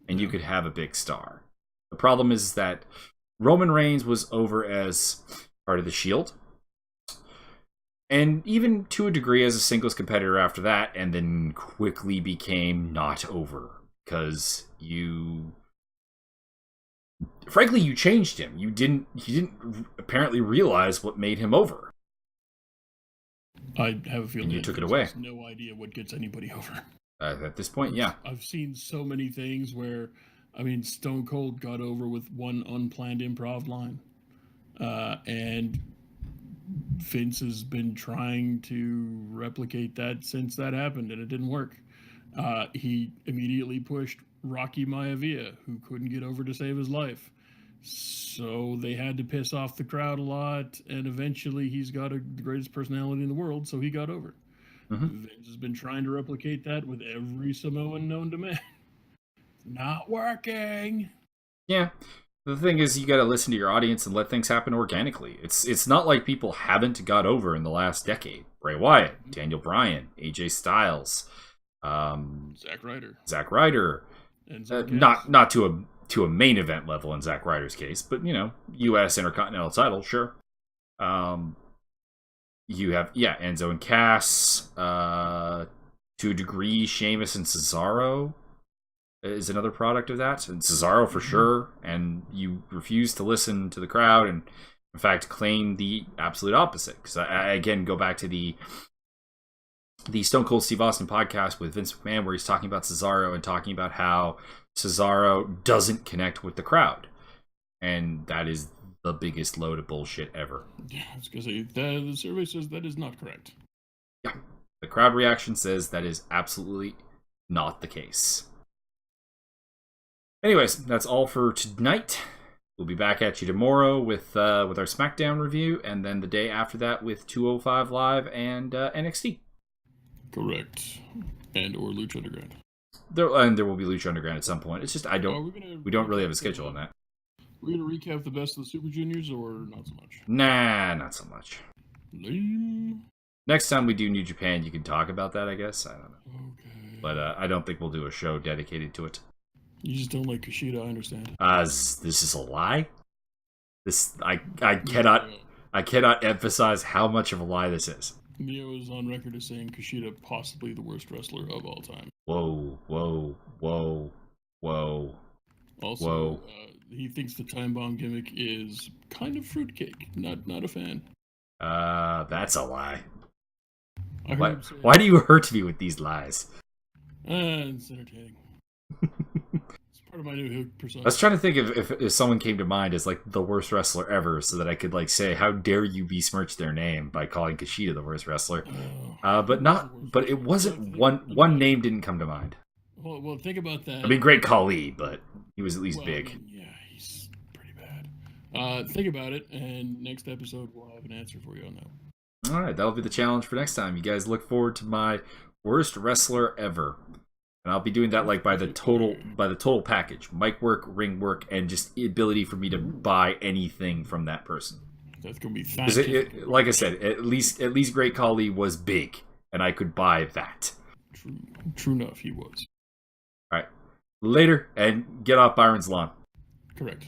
and you could have a big star. The problem is that Roman Reigns was over as part of the Shield, and even to a degree as a singles competitor after that, and then quickly became not over because frankly, you changed him. You didn't apparently realize what made him over. I have a feeling you took it away. No idea what gets anybody over. At this point, yeah. I've seen so many things where, Stone Cold got over with one unplanned improv line. And Vince has been trying to replicate that since that happened, and it didn't work. He immediately pushed Rocky Maivia, who couldn't get over to save his life. So they had to piss off the crowd a lot, and eventually he's got the greatest personality in the world, so he got over. Mm-hmm. Vince has been trying to replicate that with every Samoan known to man. Not working. Yeah. The thing is, you got to listen to your audience and let things happen organically. It's not like people haven't got over in the last decade. Bray Wyatt, Daniel Bryan, AJ Styles, Zack Ryder. Not to a main event level in Zack Ryder's case, but U.S. Intercontinental title, sure. You have Enzo and Cass. To a degree, Sheamus and Cesaro is another product of that, and Cesaro for sure. And you refuse to listen to the crowd, and in fact claim the absolute opposite. Because I again go back to the Stone Cold Steve Austin podcast with Vince McMahon, where he's talking about Cesaro and talking about how Cesaro doesn't connect with the crowd, and that is the biggest load of bullshit ever. Yeah, I was gonna say the survey says that is not correct. Yeah, the crowd reaction says that is absolutely not the case. Anyways, that's all for tonight. We'll be back at you tomorrow with our SmackDown review, and then the day after that with 205 Live and NXT. Correct. And or Lucha Underground. There will be Lucha Underground at some point. It's just we don't really have a schedule on that. We're gonna recap the best of the Super Juniors, or not so much? Nah, not so much. Lame. Next time we do New Japan, you can talk about that, I guess. I don't know. Okay. But I don't think we'll do a show dedicated to it. You just don't like Kushida, I understand. This is a lie? I cannot emphasize how much of a lie this is. Neo is on record as saying Kushida possibly the worst wrestler of all time. Whoa. Also, he thinks the time bomb gimmick is kind of fruitcake. Not a fan. That's a lie. Why do you hurt me with these lies? It's entertaining. It's part of my new hook persona. I was trying to think if someone came to mind as like the worst wrestler ever, so that I could like say, "How dare you besmirch their name by calling Kushida the worst wrestler?" But it wasn't one name didn't come to mind. Well, think about that. I mean, Great Khali, but he was at least big. I mean, yeah, he's pretty bad. Think about it, and next episode we'll have an answer for you on that. All right, that'll be the challenge for next time. You guys look forward to my worst wrestler ever, and I'll be doing that like by the total package: mic work, ring work, and just the ability for me to buy anything from that person. That's gonna be fun. Like I said, at least Great Khali was big, and I could buy that. True enough, he was. All right, later, and get off Byron's lawn. Correct.